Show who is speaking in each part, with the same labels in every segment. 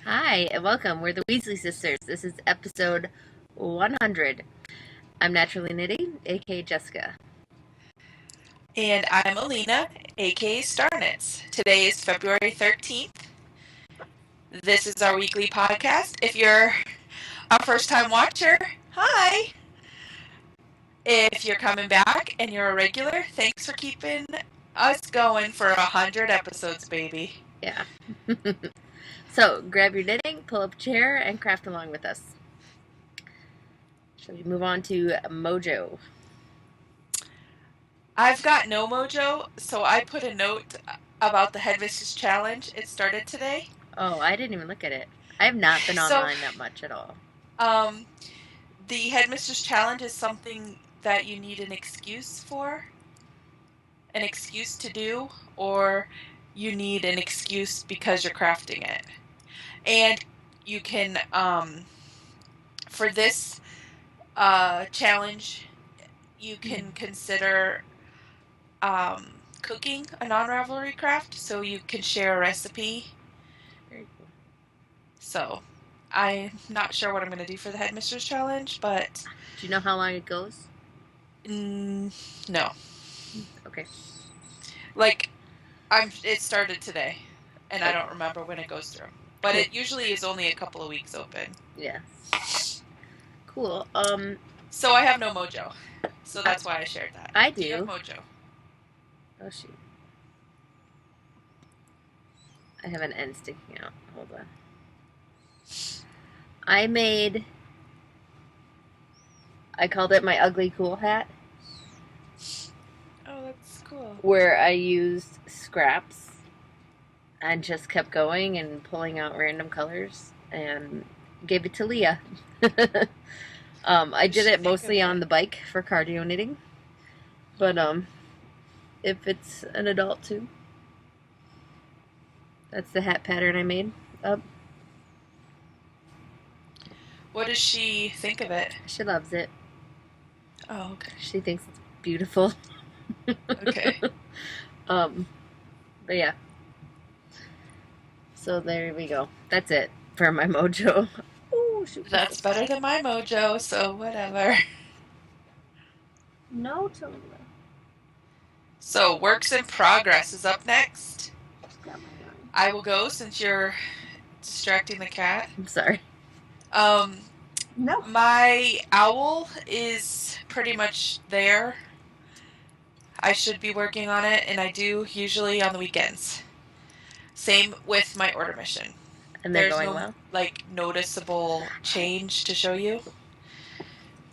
Speaker 1: Hi, and welcome. We're the Weasley sisters. This is episode 100. I'm Naturally Knitting, aka Jessica.
Speaker 2: And I'm Allena, aka Starnits. Today is February 13th. This is our weekly podcast. If you're a first time watcher, hi! If you're coming back and you're a regular, thanks for keeping us going for 100 episodes, baby.
Speaker 1: Yeah. So, grab your knitting, pull up a chair, and craft along with us. Shall we move on to Mojo?
Speaker 2: I've got no mojo, so I put a note about the Headmistress Challenge. It started today.
Speaker 1: Oh, I didn't even look at it. I have not been online that much at all.
Speaker 2: The Headmistress Challenge is something that you need an excuse for, an excuse to do, or you need an excuse because you're crafting it. And you can, for this challenge, you can consider cooking a non-rivalry craft, so you can share a recipe.
Speaker 1: Very cool.
Speaker 2: So, I'm not sure what I'm going to do for the Headmistress Challenge, but...
Speaker 1: Do you know how long it goes?
Speaker 2: No.
Speaker 1: Okay.
Speaker 2: It started today, and I don't remember when it goes through. But cool. It usually is only a couple of weeks open.
Speaker 1: Yeah. Cool.
Speaker 2: So I have no mojo. So that's why I shared that.
Speaker 1: I do.
Speaker 2: Do you have mojo?
Speaker 1: Oh, shoot. I have an end sticking out. Hold on. I called it my ugly cool hat.
Speaker 2: Oh, that's cool.
Speaker 1: Where I used scraps and just kept going and pulling out random colors and gave it to Leah. I did it mostly on the bike for cardio knitting. But if it's an adult too. That's the hat pattern I made up.
Speaker 2: What does she think of it?
Speaker 1: She loves it.
Speaker 2: Oh, okay.
Speaker 1: She thinks it's beautiful.
Speaker 2: Okay.
Speaker 1: But yeah. So there we go. That's it for my mojo.
Speaker 2: Ooh, shoot. That's better than my mojo, so whatever.
Speaker 1: No, Tula.
Speaker 2: So, Works in Progress is up next. I will go since you're distracting the cat.
Speaker 1: I'm sorry.
Speaker 2: No. My owl is pretty much there. I should be working on it, and I do usually on the weekends. Same with my order mission.
Speaker 1: And they're going well?
Speaker 2: Noticeable change to show you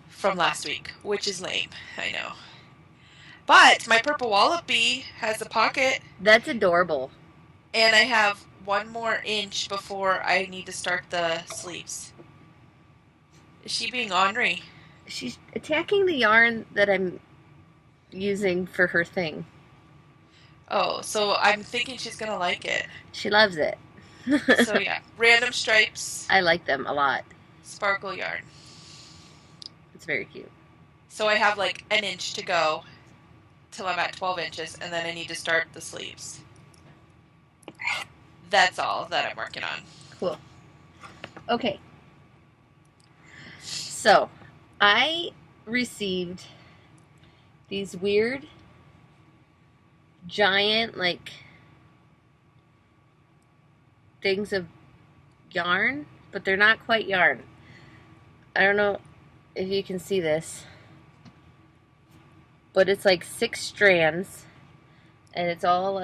Speaker 2: from last week, which is lame, I know. But my purple wallop bee has a pocket.
Speaker 1: That's adorable.
Speaker 2: And I have 1 more inch before I need to start the sleeves. Is she being ornery?
Speaker 1: She's attacking the yarn that I'm using for her thing.
Speaker 2: Oh, so I'm thinking she's going to like it.
Speaker 1: She loves it.
Speaker 2: So yeah, random stripes.
Speaker 1: I like them a lot.
Speaker 2: Sparkle yarn.
Speaker 1: It's very cute.
Speaker 2: So I have like an inch to go till I'm at 12 inches, and then I need to start the sleeves. That's all that I'm working on.
Speaker 1: Cool. Okay. So, I received these weird, giant, things of yarn, but they're not quite yarn. I don't know if you can see this, but it's 6 strands, and it's all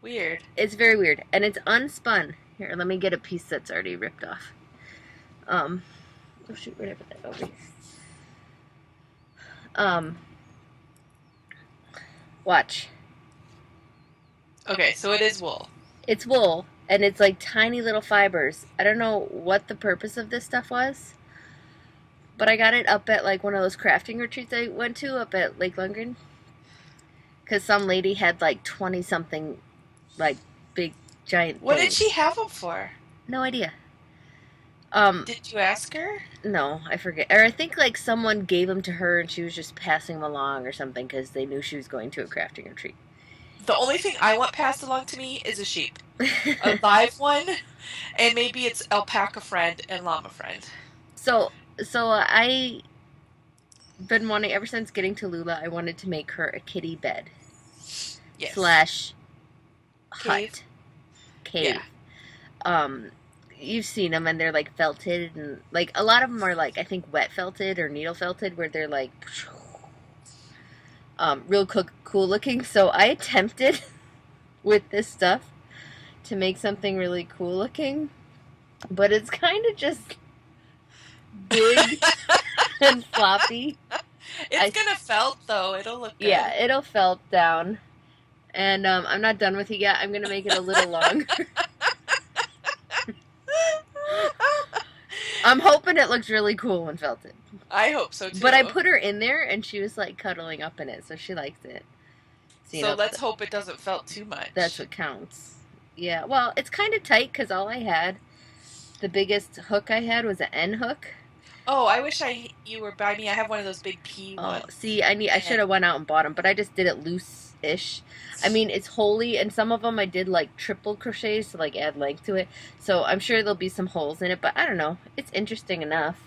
Speaker 2: weird.
Speaker 1: It's very weird, and it's unspun. Here, let me get a piece that's already ripped off. Oh shoot, where did I put that over? Watch.
Speaker 2: Okay, so it is wool.
Speaker 1: It's wool, and it's tiny little fibers. I don't know what the purpose of this stuff was, but I got it up at one of those crafting retreats I went to up at Lake Lundgren. Because some lady had 20 something big giant
Speaker 2: What
Speaker 1: things.
Speaker 2: did she have them for?
Speaker 1: No idea.
Speaker 2: Did you ask her?
Speaker 1: No, I forget. Or I think someone gave them to her and she was just passing them along or something because they knew she was going to a crafting retreat.
Speaker 2: The only thing I want passed along to me is a sheep. A live one, and maybe it's alpaca friend and llama friend.
Speaker 1: So, I been wanting ever since getting to Lula. I wanted to make her a kitty bed
Speaker 2: Yes.
Speaker 1: slash
Speaker 2: Cave.
Speaker 1: hut
Speaker 2: Yeah.
Speaker 1: cave. Um, you've seen them and they're like felted and like a lot of them are like I think wet felted or needle felted where they're like real cool looking. So I attempted with this stuff to make something really cool looking, but it's kind of just big and floppy.
Speaker 2: It's gonna felt though. It'll look
Speaker 1: Yeah,
Speaker 2: good.
Speaker 1: it'll felt down. And I'm not done with it yet. I'm gonna make it a little longer. I'm hoping it looks really cool when felted.
Speaker 2: I hope so too.
Speaker 1: But I put her in there and she was like cuddling up in it, so she likes it.
Speaker 2: So let's hope it doesn't felt too much.
Speaker 1: That's what counts. Yeah, well, it's kind of tight because all I had, the biggest hook I had was an N hook.
Speaker 2: Oh, I wish you were by me. I have one of those big P ones.
Speaker 1: Oh, see, I should have went out and bought them, but I just did it loose-ish. I mean, it's holy, and some of them I did like triple crochets to like add length to it. So I'm sure there'll be some holes in it, but I don't know. It's interesting enough.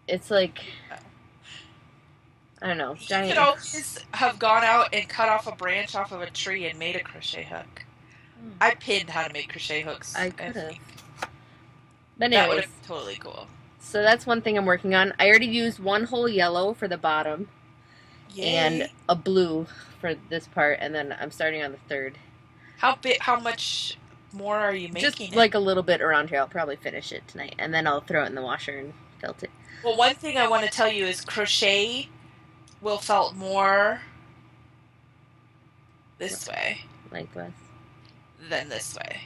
Speaker 1: It's like, I don't know.
Speaker 2: You could always have gone out and cut off a branch off of a tree and made a crochet hook. I pinned how to make crochet hooks.
Speaker 1: I could have. But anyways,
Speaker 2: that would have been totally cool.
Speaker 1: So that's one thing I'm working on. I already used one whole yellow for the bottom. Yay. And a blue for this part, and then I'm starting on the third.
Speaker 2: How much more are you making?
Speaker 1: Just like a little bit around here. I'll probably finish it tonight, and then I'll throw it in the washer and felt it.
Speaker 2: Well, one thing I want to tell you is crochet will felt more this way.
Speaker 1: Like this.
Speaker 2: Than this way.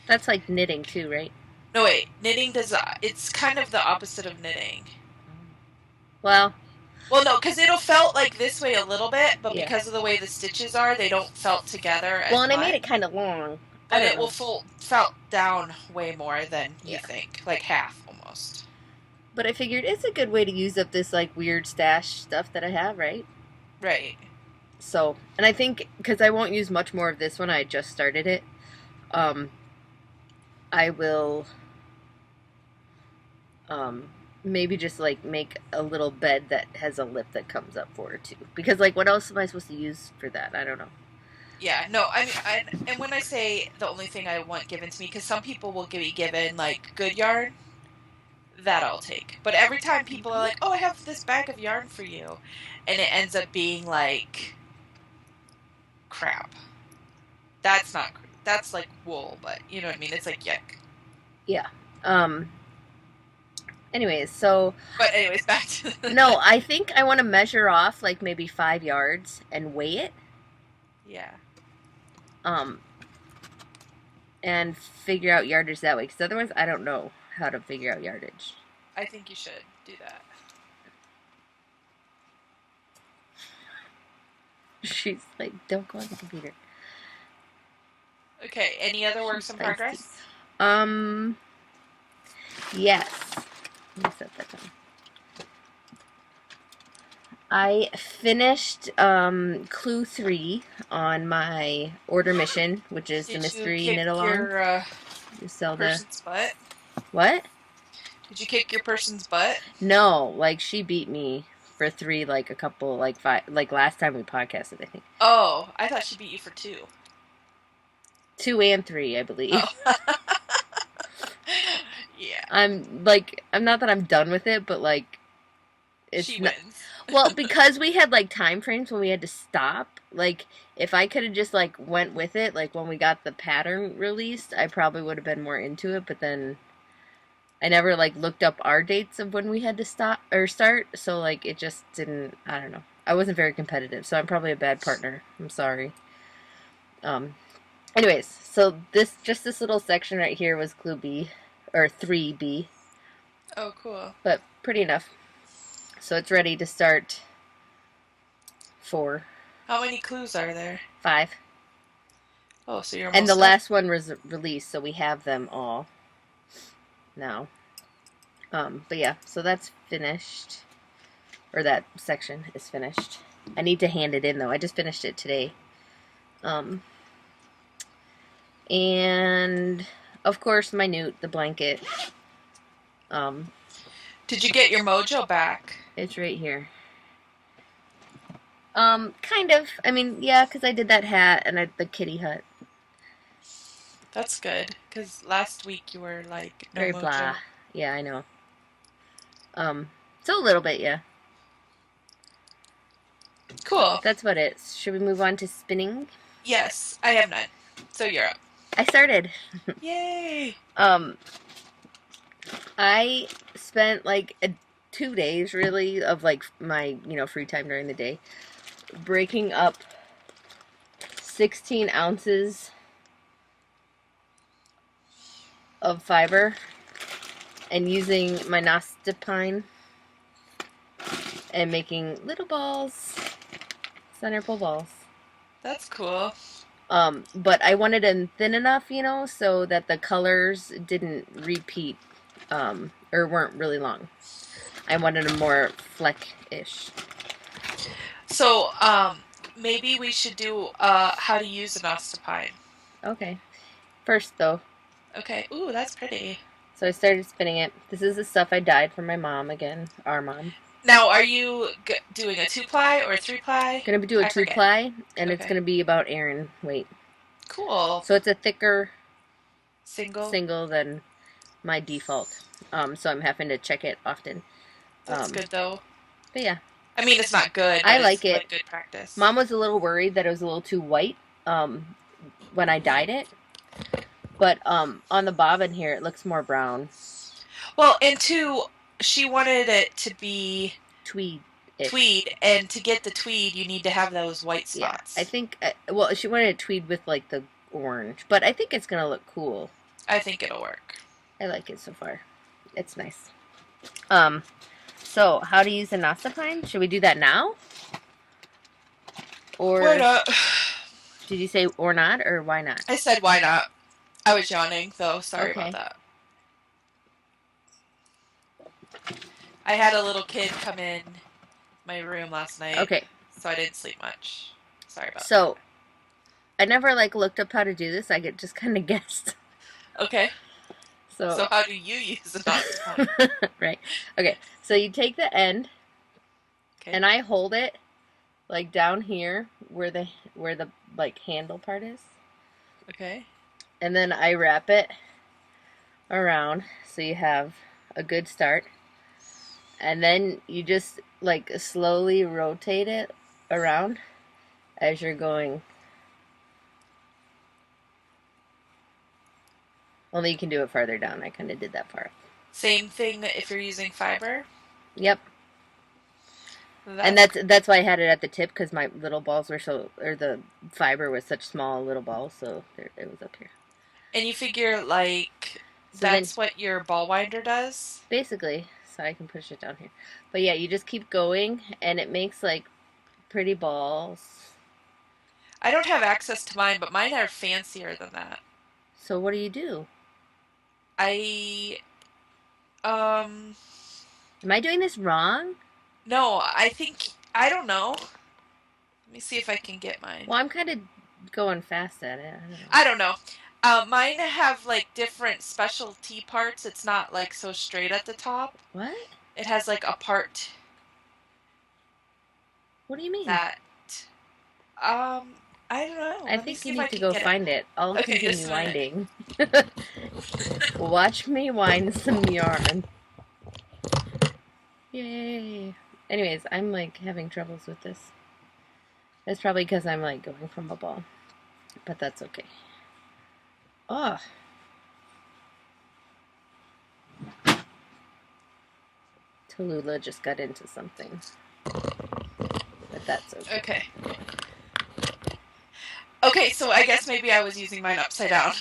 Speaker 1: That's like knitting too, right?
Speaker 2: No, wait. Knitting does... It's kind of the opposite of knitting.
Speaker 1: Well,
Speaker 2: no, because it'll felt like this way a little bit, but because of the way the stitches are, they don't felt together as much.
Speaker 1: I made it kind of long.
Speaker 2: But it will felt down way more than you think. Like half, almost.
Speaker 1: But I figured it's a good way to use up this, like, weird stash stuff that I have, right?
Speaker 2: Right.
Speaker 1: So, and I think, because I won't use much more of this one, I just started it, I will... maybe just like make a little bed that has a lip that comes up for her too. Because like, what else am I supposed to use for that? I don't know.
Speaker 2: Yeah, no, I mean, and when I say the only thing I want given to me, because some people will be given like good yarn, that I'll take. But every time people are like, "Oh, I have this bag of yarn for you," and it ends up being like crap. That's not. That's like wool, but you know what I mean. It's like yuck.
Speaker 1: Yeah. Anyways, so...
Speaker 2: But anyways, back to...
Speaker 1: No, I think I want to measure off, like, maybe 5 yards and weigh it.
Speaker 2: Yeah.
Speaker 1: And figure out yardage that way. Because otherwise, I don't know how to figure out yardage.
Speaker 2: I think you should do that.
Speaker 1: She's like, don't go on the computer.
Speaker 2: Okay, any other works in progress?
Speaker 1: Yes. Let me set that down. I finished clue 3 on my order mission, which is the mystery knit along.
Speaker 2: You sell person's butt?
Speaker 1: What?
Speaker 2: Did you kick your person's butt?
Speaker 1: No, like she beat me for 3, like a couple, like 5, like last time we podcasted, I think.
Speaker 2: Oh, I thought she beat you for 2.
Speaker 1: 2 and 3, I believe.
Speaker 2: Oh. Yeah.
Speaker 1: I'm not that I'm done with it, but like,
Speaker 2: she wins.
Speaker 1: Well, because we had like time frames when we had to stop. Like, if I could have just like went with it, like when we got the pattern released, I probably would have been more into it. But then I never like looked up our dates of when we had to stop or start. So like, it just didn't. I don't know. I wasn't very competitive, so I'm probably a bad partner. I'm sorry. Anyways, so this little section right here was clue B. Or 3B.
Speaker 2: Oh, cool.
Speaker 1: But pretty enough. So it's ready to start 4.
Speaker 2: How many clues are there?
Speaker 1: 5.
Speaker 2: Oh, so you're almost
Speaker 1: And the last one was released, so we have them all now. But yeah, so that's finished. Or that section is finished. I need to hand it in, though. I just finished it today. And of course my newt, the blanket.
Speaker 2: Did you get your mojo back?
Speaker 1: It's right here. Kind of. I mean, yeah, because I did that hat and the kitty hut.
Speaker 2: That's good, because last week you were like, no
Speaker 1: Very blah.
Speaker 2: mojo.
Speaker 1: Yeah, I know. So a little bit, yeah.
Speaker 2: Cool.
Speaker 1: That's about it. Should we move on to spinning?
Speaker 2: Yes, I have none. So you're up.
Speaker 1: I started.
Speaker 2: Yay!
Speaker 1: I spent like 2 days really of like my free time during the day breaking up 16 ounces of fiber and using my Nostepinne and making little balls, center pole balls.
Speaker 2: That's cool.
Speaker 1: But I wanted them thin enough, so that the colors didn't repeat, or weren't really long. I wanted them more fleck-ish.
Speaker 2: So, maybe we should do how to use an Nostepinne.
Speaker 1: Okay. First, though.
Speaker 2: Okay. Ooh, that's pretty.
Speaker 1: So I started spinning it. This is the stuff I dyed for my mom again, our mom.
Speaker 2: Now, are you doing a 2-ply or a 3-ply?
Speaker 1: Gonna do a 2-ply, and it's gonna be about Erin weight.
Speaker 2: Cool.
Speaker 1: So it's a thicker
Speaker 2: single
Speaker 1: than my default. So I'm having to check it often.
Speaker 2: That's good though.
Speaker 1: But yeah.
Speaker 2: I mean, it's not good.
Speaker 1: I like it.
Speaker 2: Like good practice.
Speaker 1: Mom was a little worried that it was a little too white when I dyed it. But on the bobbin here, it looks more brown.
Speaker 2: Well, and two, she wanted it to be
Speaker 1: tweed,
Speaker 2: and to get the tweed, you need to have those white spots.
Speaker 1: Yeah, I think. Well, she wanted a tweed with like the orange, but I think it's gonna look cool.
Speaker 2: I think it'll work.
Speaker 1: I like it so far. It's nice. So how to use the Nostepinne? Should we do that now? Or
Speaker 2: why not?
Speaker 1: Did you say or not, or why not?
Speaker 2: I said why not. I was yawning, though. Sorry about that. I had a little kid come in my room last night.
Speaker 1: Okay.
Speaker 2: So I didn't sleep much. Sorry about that.
Speaker 1: So I never looked up how to do this. I just kind of guessed.
Speaker 2: Okay. So how do you use the Nostepinne?
Speaker 1: Right. Okay. So you take the end, and I hold it like down here where the like handle part is.
Speaker 2: Okay.
Speaker 1: And then I wrap it around so you have a good start. And then you just like slowly rotate it around as you're going. Only you can do it farther down. I kind of did that part.
Speaker 2: Same thing if you're using fiber?
Speaker 1: Yep. And that's why I had it at the tip, because my little balls were the fiber was such small little balls, so it was up here.
Speaker 2: And you figure like that's what your ball winder does?
Speaker 1: Basically, so I can push it down here. But yeah, you just keep going, and it makes like pretty balls.
Speaker 2: I don't have access to mine, but mine are fancier than that.
Speaker 1: So what do?
Speaker 2: Am
Speaker 1: I doing this wrong?
Speaker 2: No, I don't know. Let me see if I can get mine.
Speaker 1: Well, I'm kind of going fast at it.
Speaker 2: I don't know. Mine have like different specialty parts. It's not like so straight at the top.
Speaker 1: What?
Speaker 2: It has like a part.
Speaker 1: What do you mean?
Speaker 2: That. I don't know.
Speaker 1: I think you need to go find it. I'll continue winding. Watch me wind some yarn. Yay. Anyways, I'm like having troubles with this. It's probably because I'm like going from a ball. But that's okay. Oh. Tallulah just got into something. But that's okay.
Speaker 2: Okay. Okay, so I guess maybe I was using mine upside down.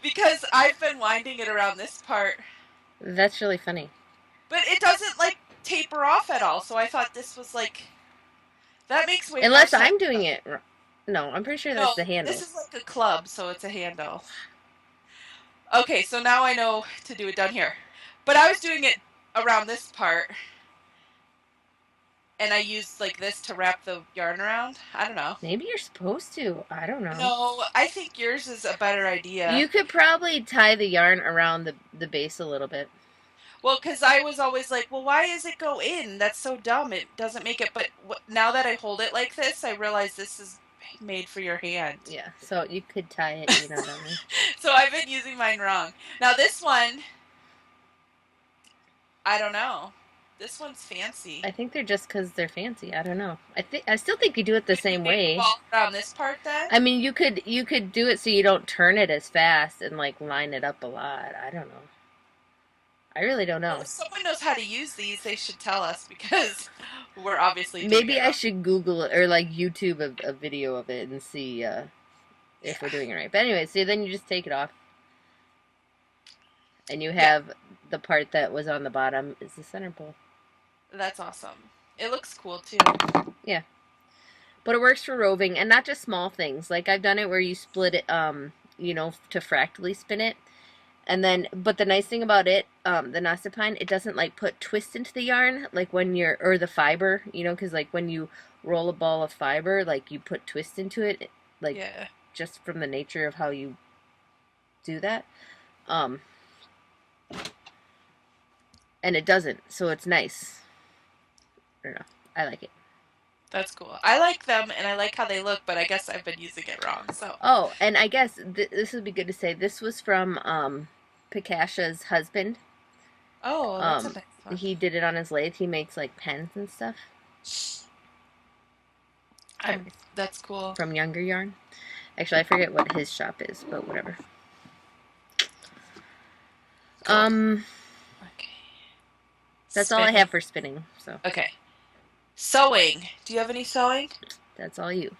Speaker 2: Because I've been winding it around this part.
Speaker 1: That's really funny.
Speaker 2: But it doesn't like taper off at all, so I thought this was like... That makes way
Speaker 1: Unless more sense. I'm doing it... No, I'm pretty sure that's the handle.
Speaker 2: This is like a club, so it's a handle. Okay, so now I know to do it down here. But I was doing it around this part. and I use like this to wrap the yarn around. I don't know.
Speaker 1: Maybe you're supposed to. I don't know.
Speaker 2: No, I think yours is a better idea.
Speaker 1: You could probably tie the yarn around the base a little bit.
Speaker 2: Well, because I was always like, well, why does it go in? That's so dumb. It doesn't make it. But now that I hold it like this, I realize this is made for your hand.
Speaker 1: Yeah, so you could tie it, you know what I mean?
Speaker 2: So I've been using mine wrong. Now this one, I don't know. This one's fancy.
Speaker 1: I think they're just because they're fancy. I don't know. I still think you do it the
Speaker 2: Did you
Speaker 1: same
Speaker 2: make
Speaker 1: way.
Speaker 2: a ball around this part then?
Speaker 1: I mean, you could do it so you don't turn it as fast and like line it up a lot. I don't know. I really don't know.
Speaker 2: Well, if someone knows how to use these, they should tell us because we're obviously doing
Speaker 1: Maybe
Speaker 2: it
Speaker 1: I
Speaker 2: wrong.
Speaker 1: should Google it or like YouTube a video of it and see if we're doing it right. But anyway, so then you just take it off, and you have the part that was on the bottom is the center pole.
Speaker 2: That's awesome. It looks cool too.
Speaker 1: Yeah. But it works for roving, and not just small things. Like I've done it where you split it, to fractally spin it. And then, but the nice thing about it, the Nostepinne, it doesn't like put twist into the yarn, like when you're, or the fiber, because like when you roll a ball of fiber, like you put twist into it, like just from the nature of how you do that. And it doesn't, so it's nice. I don't know. I like it.
Speaker 2: That's cool. I like them and I like how they look, but I guess I've been using it wrong. So.
Speaker 1: Oh, and I guess this would be good to say. This was from Pikasha's husband.
Speaker 2: Oh, that's a nice one.
Speaker 1: He did it on his lathe. He makes like pens and stuff.
Speaker 2: That's cool.
Speaker 1: From Younger Yarn. Actually, I forget what his shop is, but whatever.
Speaker 2: Cool. Okay.
Speaker 1: That's all I have for spinning. So.
Speaker 2: Okay. Sewing. Do you have any sewing?
Speaker 1: That's all you.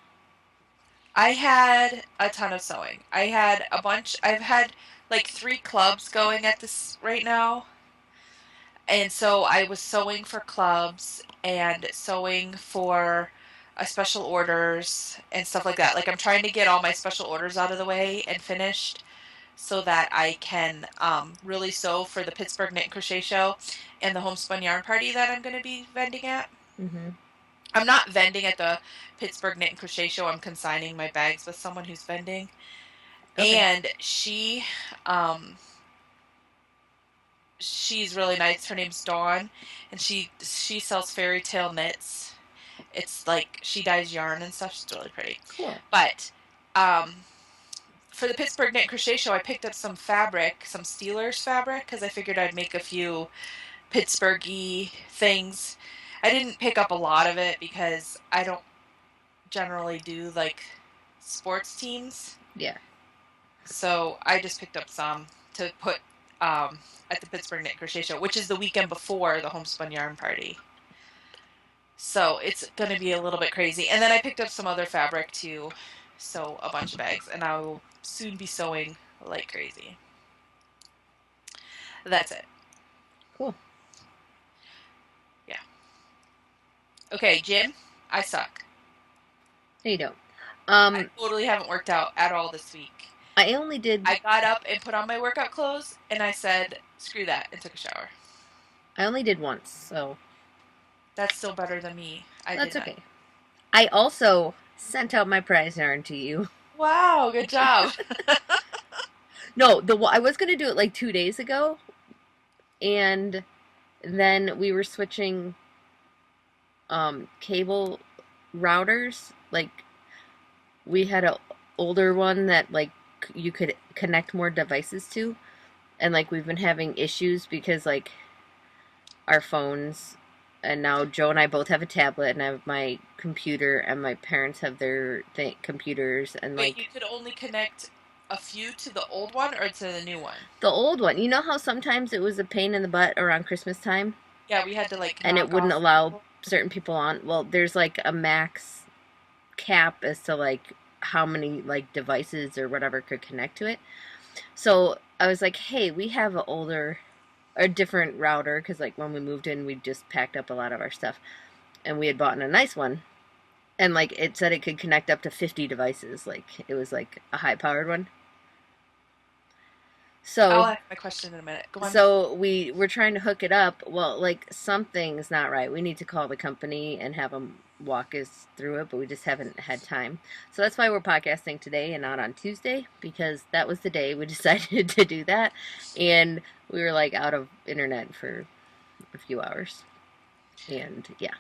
Speaker 2: I had a ton of sewing. I had a bunch. I've had like 3 clubs going at this right now. And so I was sewing for clubs and sewing for special orders and stuff like that. Like I'm trying to get all my special orders out of the way and finished so that I can really sew for the Pittsburgh Knit and Crochet Show and the Homespun Yarn Party that I'm going to be vending at.
Speaker 1: Mm-hmm.
Speaker 2: I'm not vending at the Pittsburgh Knit and Crochet Show. I'm consigning my bags with someone who's vending. Okay. And she's really nice. Her name's Dawn, and she sells fairy tale knits. It's like she dyes yarn and stuff. She's really pretty.
Speaker 1: Cool.
Speaker 2: But for the Pittsburgh Knit and Crochet Show, I picked up some fabric, some Steelers fabric, because I figured I'd make a few Pittsburgh-y things. I didn't pick up a lot of it because I don't generally do like sports teams.
Speaker 1: Yeah.
Speaker 2: So I just picked up some to put at the Pittsburgh Knit Crochet Show, which is the weekend before the Homespun Yarn Party. So it's going to be a little bit crazy. And then I picked up some other fabric to sew a bunch of bags, and I will soon be sewing like crazy. That's it.
Speaker 1: Cool.
Speaker 2: Yeah. Okay, Jim, I suck.
Speaker 1: No, you don't.
Speaker 2: I totally haven't worked out at all this week.
Speaker 1: I only did.
Speaker 2: I got up and put on my workout clothes, and I said, screw that, and took a shower.
Speaker 1: I only did once, so.
Speaker 2: That's still better than me.
Speaker 1: That's okay. I also sent out my prize yarn to you.
Speaker 2: Wow, good job.
Speaker 1: No, I was going to do it like 2 days ago, and then we were switching cable routers. Like, we had an older one that like you could connect more devices to, and like we've been having issues because like our phones, and now Joe and I both have a tablet, and I have my computer, and my parents have their computers, and
Speaker 2: Wait, you could only connect a few to the old one or to the new one?
Speaker 1: The old one. You know how sometimes it was a pain in the butt around Christmas time?
Speaker 2: Yeah, we had to like
Speaker 1: and it wouldn't allow certain people on. Well, there's like a max cap as to like how many like devices or whatever could connect to it. So I was like, hey, we have a different router, because like when we moved in, we just packed up a lot of our stuff, and we had bought a nice one, and like it said it could connect up to 50 devices. Like it was like a high powered one.
Speaker 2: I'll
Speaker 1: So
Speaker 2: ask my question in a minute. Go on.
Speaker 1: so we're trying to hook it up. Well, like something's not right. We need to call the company and have them walk us through it, but we just haven't had time. So that's why we're podcasting today and not on Tuesday, because that was the day we decided to do that, and we were like out of internet for a few hours. And yeah.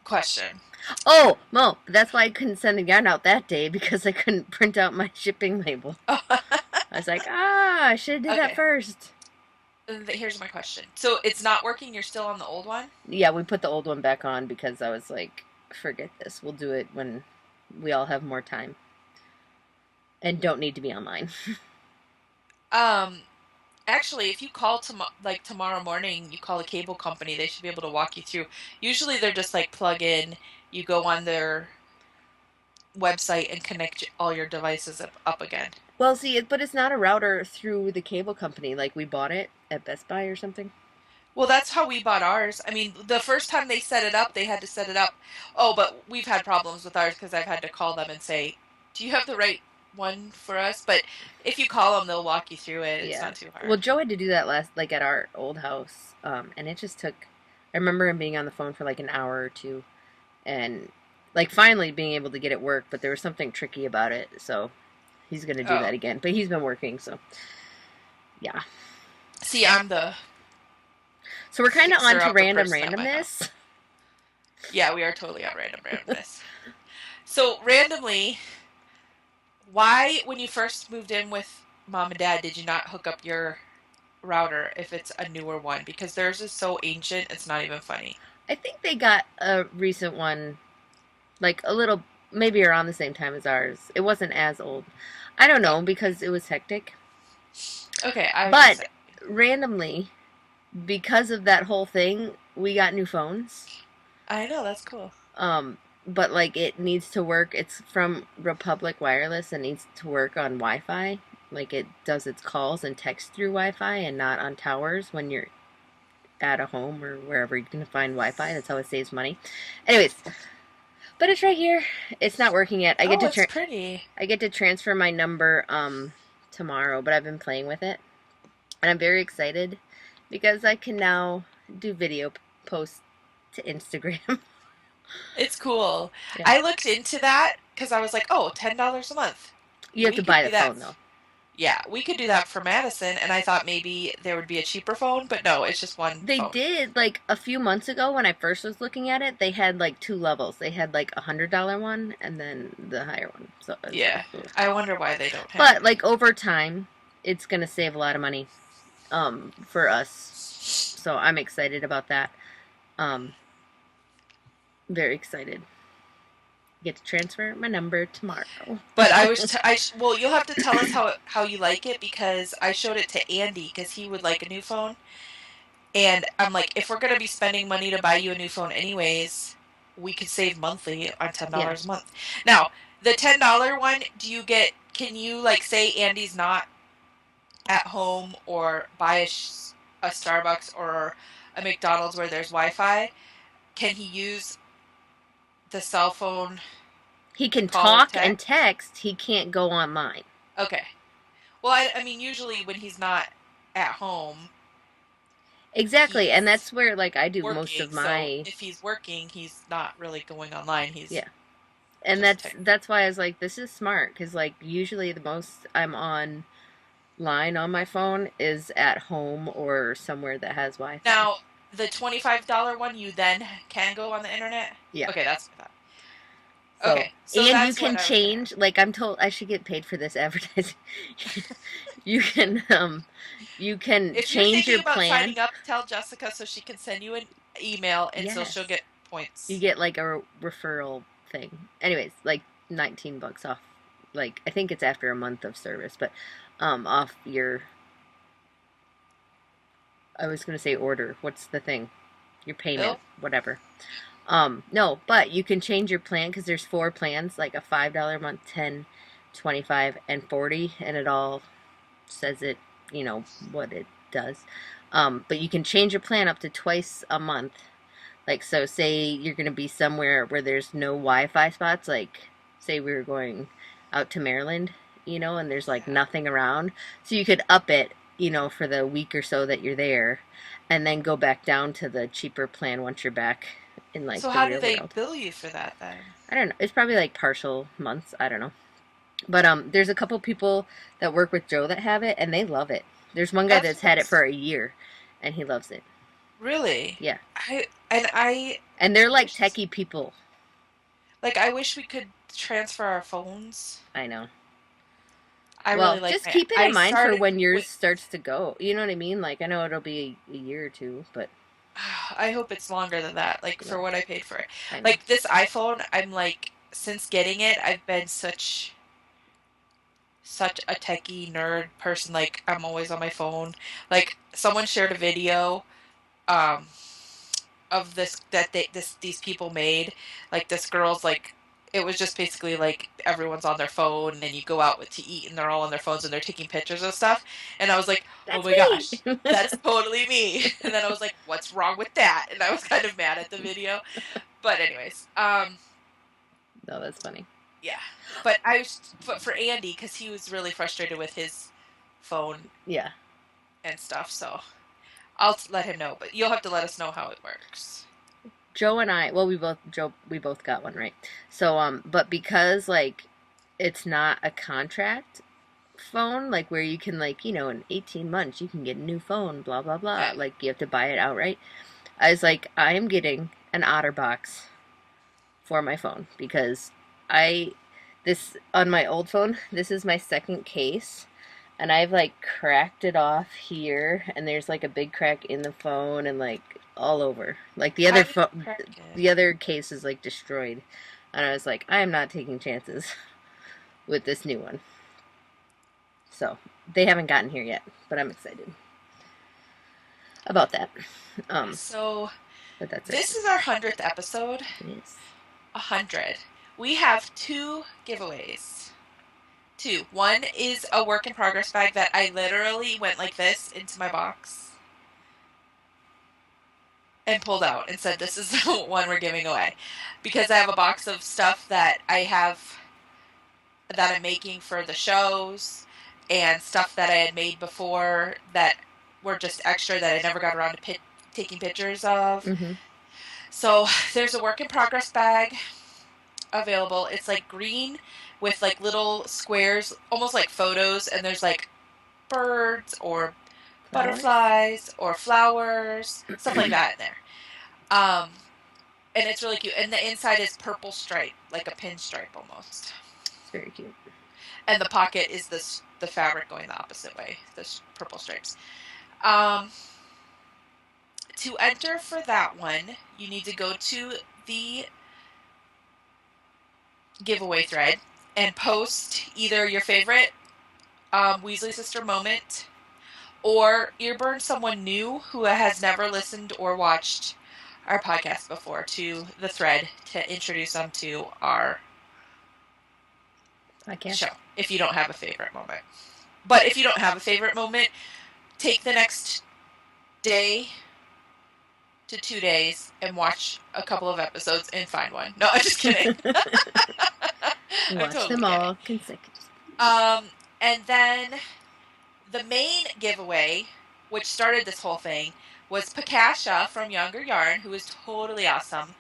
Speaker 2: Question.
Speaker 1: Oh, Mo, that's why I couldn't send the yarn out that day, because I couldn't print out my shipping label. I was like, I should have did that
Speaker 2: Okay.
Speaker 1: first.
Speaker 2: Here's my question. So it's not working. You're still on the old one?
Speaker 1: Yeah, we put the old one back on because I was like, forget this. We'll do it when we all have more time and don't need to be online.
Speaker 2: Um, Actually, if you call like tomorrow morning, you call a cable company, they should be able to walk you through. Usually they're just like plug in, you go on their website and connect all your devices up again.
Speaker 1: Well, see, but it's not a router through the cable company. Like we bought it at Best Buy or something.
Speaker 2: Well, that's how we bought ours. I mean, the first time they set it up, they had to set it up. Oh, but we've had problems with ours because I've had to call them and say, "Do you have the right one for us?" But if you call them, they'll walk you through it. It's
Speaker 1: Yeah.
Speaker 2: not too
Speaker 1: Well,
Speaker 2: hard.
Speaker 1: Joe had to do that like at our old house, and it just took. I remember him being on the phone for like an hour or two, and like finally being able to get it work. But there was something tricky about it, so he's gonna do
Speaker 2: Oh,
Speaker 1: that again. But he's been working, so yeah.
Speaker 2: see, I'm the
Speaker 1: So we're kind of on
Speaker 2: fixer
Speaker 1: to
Speaker 2: of the
Speaker 1: random
Speaker 2: person at my
Speaker 1: randomness.
Speaker 2: house. Yeah, we are totally on random randomness. So randomly, why, when you first moved in with mom and dad, did you not hook up your router if it's a newer one? Because theirs is so ancient, it's not even funny.
Speaker 1: I think they got a recent one, like a little, maybe around the same time as ours. It wasn't as old. I don't
Speaker 2: Oh,
Speaker 1: know because it was hectic.
Speaker 2: okay, I was just
Speaker 1: But
Speaker 2: saying.
Speaker 1: randomly, because of that whole thing, we got new phones.
Speaker 2: I know, that's cool.
Speaker 1: Um, but like it needs to work. It's from Republic Wireless and needs to work on Wi-Fi. Like it does its calls and text through Wi-Fi and not on towers when you're at a home or wherever you can find Wi-Fi. That's how it saves money. Anyways, but it's right here. It's not working yet.
Speaker 2: Oh, it's pretty.
Speaker 1: I get to transfer my number tomorrow, but I've been playing with it. And I'm very excited because I can now do video posts to Instagram.
Speaker 2: It's cool.
Speaker 1: Yeah.
Speaker 2: I looked into that because I was like, oh, $10 a month.
Speaker 1: You have
Speaker 2: We
Speaker 1: to
Speaker 2: could
Speaker 1: buy
Speaker 2: do
Speaker 1: the
Speaker 2: that.
Speaker 1: phone though.
Speaker 2: Yeah, we could do that for Madison, and I thought maybe there would be a cheaper phone, but no, it's just one
Speaker 1: They
Speaker 2: phone.
Speaker 1: did like a few months ago when I first was looking at it. They had like two levels. They had like $100 one and then the higher one. So it was
Speaker 2: Yeah,
Speaker 1: like, ugh.
Speaker 2: I wonder why they don't have
Speaker 1: But
Speaker 2: it.
Speaker 1: like over time, it's gonna save a lot of money for us. So I'm excited about that. Um, very excited. Get to transfer my number tomorrow.
Speaker 2: But I was, well, you'll have to tell us how you like it because I showed it to Andy because he would like a new phone, and I'm like, if we're gonna be spending money to buy you a new phone anyways, we could save monthly on ten
Speaker 1: Yeah.
Speaker 2: dollars a month. Now, the $10 one, do you get? Can you like say Andy's not at home or buy a Starbucks or a McDonald's where there's Wi-Fi? Can he use the cell phone
Speaker 1: He can
Speaker 2: call or
Speaker 1: talk and
Speaker 2: text?
Speaker 1: text. He can't go online.
Speaker 2: Okay. Well, I mean, usually when he's not at home,
Speaker 1: Exactly. And
Speaker 2: he's
Speaker 1: that's where like I do most
Speaker 2: working.
Speaker 1: of
Speaker 2: So
Speaker 1: my
Speaker 2: if he's working, he's not really going online. He's
Speaker 1: yeah. And
Speaker 2: just
Speaker 1: that's why I was like this is smart cuz like usually the most I'm online on my phone is at home or somewhere that has Wi-Fi.
Speaker 2: now the $25 one. You then can go on the internet.
Speaker 1: Yeah.
Speaker 2: Okay, that's what I thought.
Speaker 1: So,
Speaker 2: Okay, so
Speaker 1: and you
Speaker 2: that's what
Speaker 1: can
Speaker 2: I was gonna
Speaker 1: change,
Speaker 2: ask.
Speaker 1: like I'm told I should get paid for this advertising. you can you can
Speaker 2: If you're
Speaker 1: change
Speaker 2: thinking
Speaker 1: your
Speaker 2: about
Speaker 1: plan.
Speaker 2: signing up, tell Jessica so she can send you an email, and so she'll
Speaker 1: Yes.
Speaker 2: get
Speaker 1: You
Speaker 2: points.
Speaker 1: get like a referral thing. Anyways, like $19 off. Like I think it's after a month of service, but off your I was going to say order. What's the thing? Your payment,
Speaker 2: Bill?
Speaker 1: whatever. No, but you can change your plan because there's four plans, like a $5 a month, 10, 25, and 40, and it all says it, what it does. But you can change your plan up to twice a month. Like, so say you're going to be somewhere where there's no Wi-Fi spots, like, say we were going out to Maryland, and there's like
Speaker 2: Yeah.
Speaker 1: nothing around. So you could up it for the week or so that you're there, and then go back down to the cheaper plan once you're back in
Speaker 2: So
Speaker 1: like the
Speaker 2: how do
Speaker 1: real
Speaker 2: they
Speaker 1: world.
Speaker 2: bill you for that then?
Speaker 1: I don't know. It's probably like partial months. I don't know. But there's a couple people that work with Joe that have it, and they love it. There's one guy
Speaker 2: That's
Speaker 1: that's had it for
Speaker 2: what's
Speaker 1: a year, and he loves it.
Speaker 2: really.
Speaker 1: Yeah,
Speaker 2: I
Speaker 1: and they're like
Speaker 2: wish
Speaker 1: techie people.
Speaker 2: I wish we could transfer our phones.
Speaker 1: I know.
Speaker 2: I really
Speaker 1: Well,
Speaker 2: like
Speaker 1: just
Speaker 2: my
Speaker 1: keep it
Speaker 2: I
Speaker 1: in mind for
Speaker 2: started
Speaker 1: when yours
Speaker 2: with
Speaker 1: starts to go. You know what I mean? Like I know it'll be a year or two, but
Speaker 2: I hope it's longer than that, like
Speaker 1: yeah,
Speaker 2: for what I paid for it.
Speaker 1: I know.
Speaker 2: Like this iPhone, I'm like since getting it, I've been such a techie nerd person. Like I'm always on my phone. Like someone shared a video um of these people made. Like this girl's like it was just basically like everyone's on their phone and you go out with to eat and they're all on their phones and they're taking pictures of stuff. And I was like, "Oh
Speaker 1: That's
Speaker 2: my gosh,
Speaker 1: me.
Speaker 2: that's totally me." And then I was like, "What's wrong with that?" And I was kind of mad at the video. But anyways,
Speaker 1: No, that's funny.
Speaker 2: yeah. But for Andy cuz he was really frustrated with his phone
Speaker 1: Yeah.
Speaker 2: and stuff, so I'll let him know, but you'll have to let us know how it works.
Speaker 1: Joe and I, well, we both got one, right? So, but because like it's not a contract phone, like where you can like, in 18 months you can get a new phone, blah blah blah.
Speaker 2: Okay.
Speaker 1: Like you have to buy it outright. I was like, I am getting an OtterBox for my phone because I this on my old phone, this is my second case and I've like cracked it off here and there's like a big crack in the phone and like all over. Like
Speaker 2: How did you crack it?
Speaker 1: the other case is like destroyed. And I was like, I am not taking chances with this new one. So, they haven't gotten here yet, but I'm excited about that. Um,
Speaker 2: So
Speaker 1: but that's it.
Speaker 2: this is our 100th episode.
Speaker 1: It is.
Speaker 2: 100. We have two giveaways. Two. One is a work in progress bag that I literally went like this into my box and pulled out and said, "This is the one we're giving away." Because I have a box of stuff that I'm making for the shows and stuff that I had made before that were just extra that I never got around to taking pictures of.
Speaker 1: Mm-hmm.
Speaker 2: So there's a work in progress bag available. It's like green with like little squares, almost like photos, and there's like birds or
Speaker 1: Flowers.
Speaker 2: butterflies or flowers, stuff like that in there. Um, and it's really cute. And the inside is purple stripe, like a pinstripe almost.
Speaker 1: It's very cute.
Speaker 2: And the pocket is the fabric going the opposite way, the purple stripes. Um, to enter for that one, you need to go to the giveaway thread and post either your favorite Weasley sister moment or earburn someone new who has never listened or watched our podcast before to the thread to introduce them to our
Speaker 1: Podcast.
Speaker 2: show if you don't have a favorite moment. But if you don't have a favorite moment, take the next day to 2 days and watch a couple of episodes and find one. No, I'm just kidding. I'm
Speaker 1: Watch
Speaker 2: totally
Speaker 1: them
Speaker 2: kidding.
Speaker 1: all consecutively.
Speaker 2: And then the main giveaway, which started this whole thing, was Pakasha from Younger Yarn, who is totally awesome,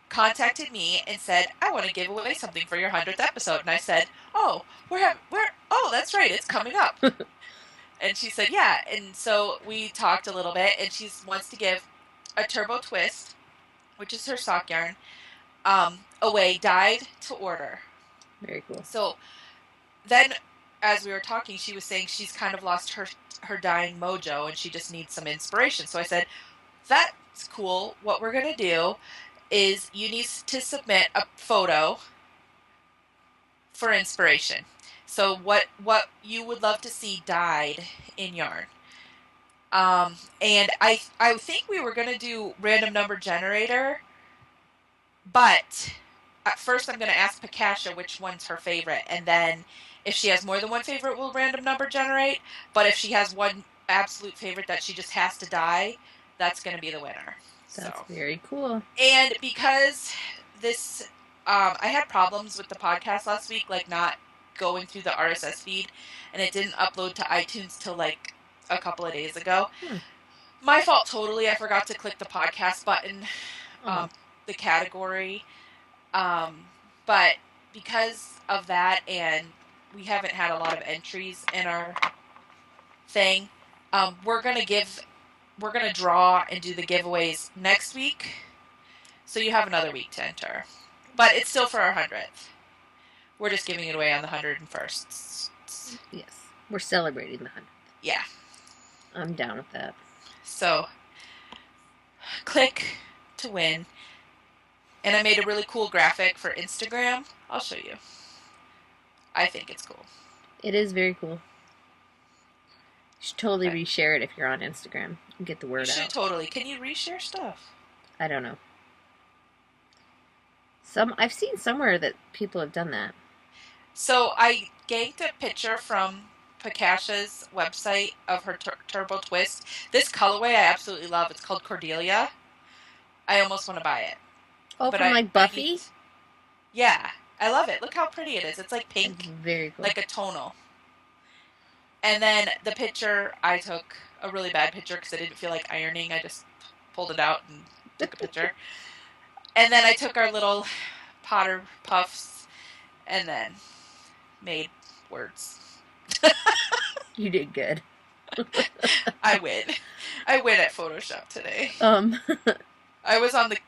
Speaker 2: contacted me and said, "I want to give away something for your 100th episode." And I said, "Oh, oh, that's right, it's coming up." And she said, "Yeah." And so we talked a little bit, and she wants to give a Turbo Twist, which is her sock yarn, away, dyed to order.
Speaker 1: Very cool.
Speaker 2: So then, as we were talking, she was saying she's kind of lost her dyeing mojo, and she just needs some inspiration. So I said, "That's cool. What we're gonna do is you need to submit a photo for inspiration. So what you would love to see dyed in yarn." And I think we were gonna do random number generator, but at first I'm gonna ask Pakasha which one's her favorite, and then if she has more than one favorite, we'll random number generate. But if she has one absolute favorite that she just has to dye, that's gonna be the winner.
Speaker 1: That's
Speaker 2: So,
Speaker 1: very cool.
Speaker 2: and because this, I had problems with the podcast last week, like not going through the RSS feed, and it didn't upload to iTunes till like a couple of days ago.
Speaker 1: Hmm.
Speaker 2: My fault totally. I forgot to click the podcast button,
Speaker 1: Oh.
Speaker 2: the category. But because of that, and we haven't had a lot of entries in our thing, we're gonna draw and do the giveaways next week. So you have another week to enter. But it's still for our 100th. We're just giving it away on the 101st.
Speaker 1: Yes. We're celebrating the 100th.
Speaker 2: Yeah.
Speaker 1: I'm down with that.
Speaker 2: So click to win. And I made a really cool graphic for Instagram. I'll show you. I think it's cool.
Speaker 1: It is very cool. You should totally
Speaker 2: Okay.
Speaker 1: reshare it if you're on Instagram and get the word
Speaker 2: You should
Speaker 1: out.
Speaker 2: totally. Can you reshare stuff?
Speaker 1: I don't know. I've seen somewhere that people have done that.
Speaker 2: So I ganked a picture from Pakasha's website of her Turbo Twist. This colorway I absolutely love. It's called Cordelia. I almost want to buy it.
Speaker 1: Oh,
Speaker 2: But
Speaker 1: from like Buffy?
Speaker 2: Yeah, I love it. Look how pretty it is. It's like pink.
Speaker 1: It's very cool.
Speaker 2: Like a tonal. And then the picture, I took a really bad picture because I didn't feel like ironing. I just pulled it out and took a picture. And then I took our little Potter Puffs and then made words.
Speaker 1: You did good.
Speaker 2: I win. I win at Photoshop today. I was on the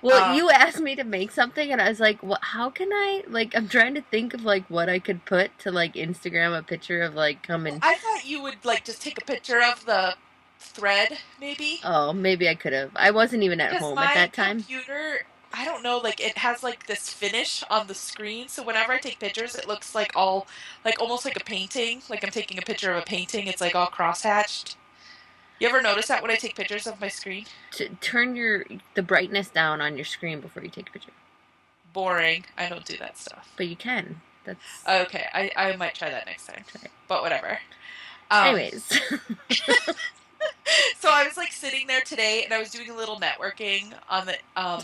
Speaker 1: well, you asked me to make something, and I was like, "What? How can I?" Like, I'm trying to think of like what I could put to like Instagram a picture of like coming.
Speaker 2: I thought you would like just take a picture of the thread, maybe.
Speaker 1: Oh, maybe I could have. I wasn't even at home at that time.
Speaker 2: My computer, I don't know, like it has like this finish on the screen, so whenever I take pictures, it looks like all, like almost like a painting. Like I'm taking a picture of a painting. It's like all crosshatched. You ever notice that when I take pictures of my screen?
Speaker 1: Turn the brightness down on your screen before you take a picture.
Speaker 2: Boring. I don't do that stuff.
Speaker 1: But you can. That's
Speaker 2: okay. I might try that next time.
Speaker 1: Try it.
Speaker 2: But whatever.
Speaker 1: Anyways.
Speaker 2: So I was like sitting there today, and I was doing a little networking on the on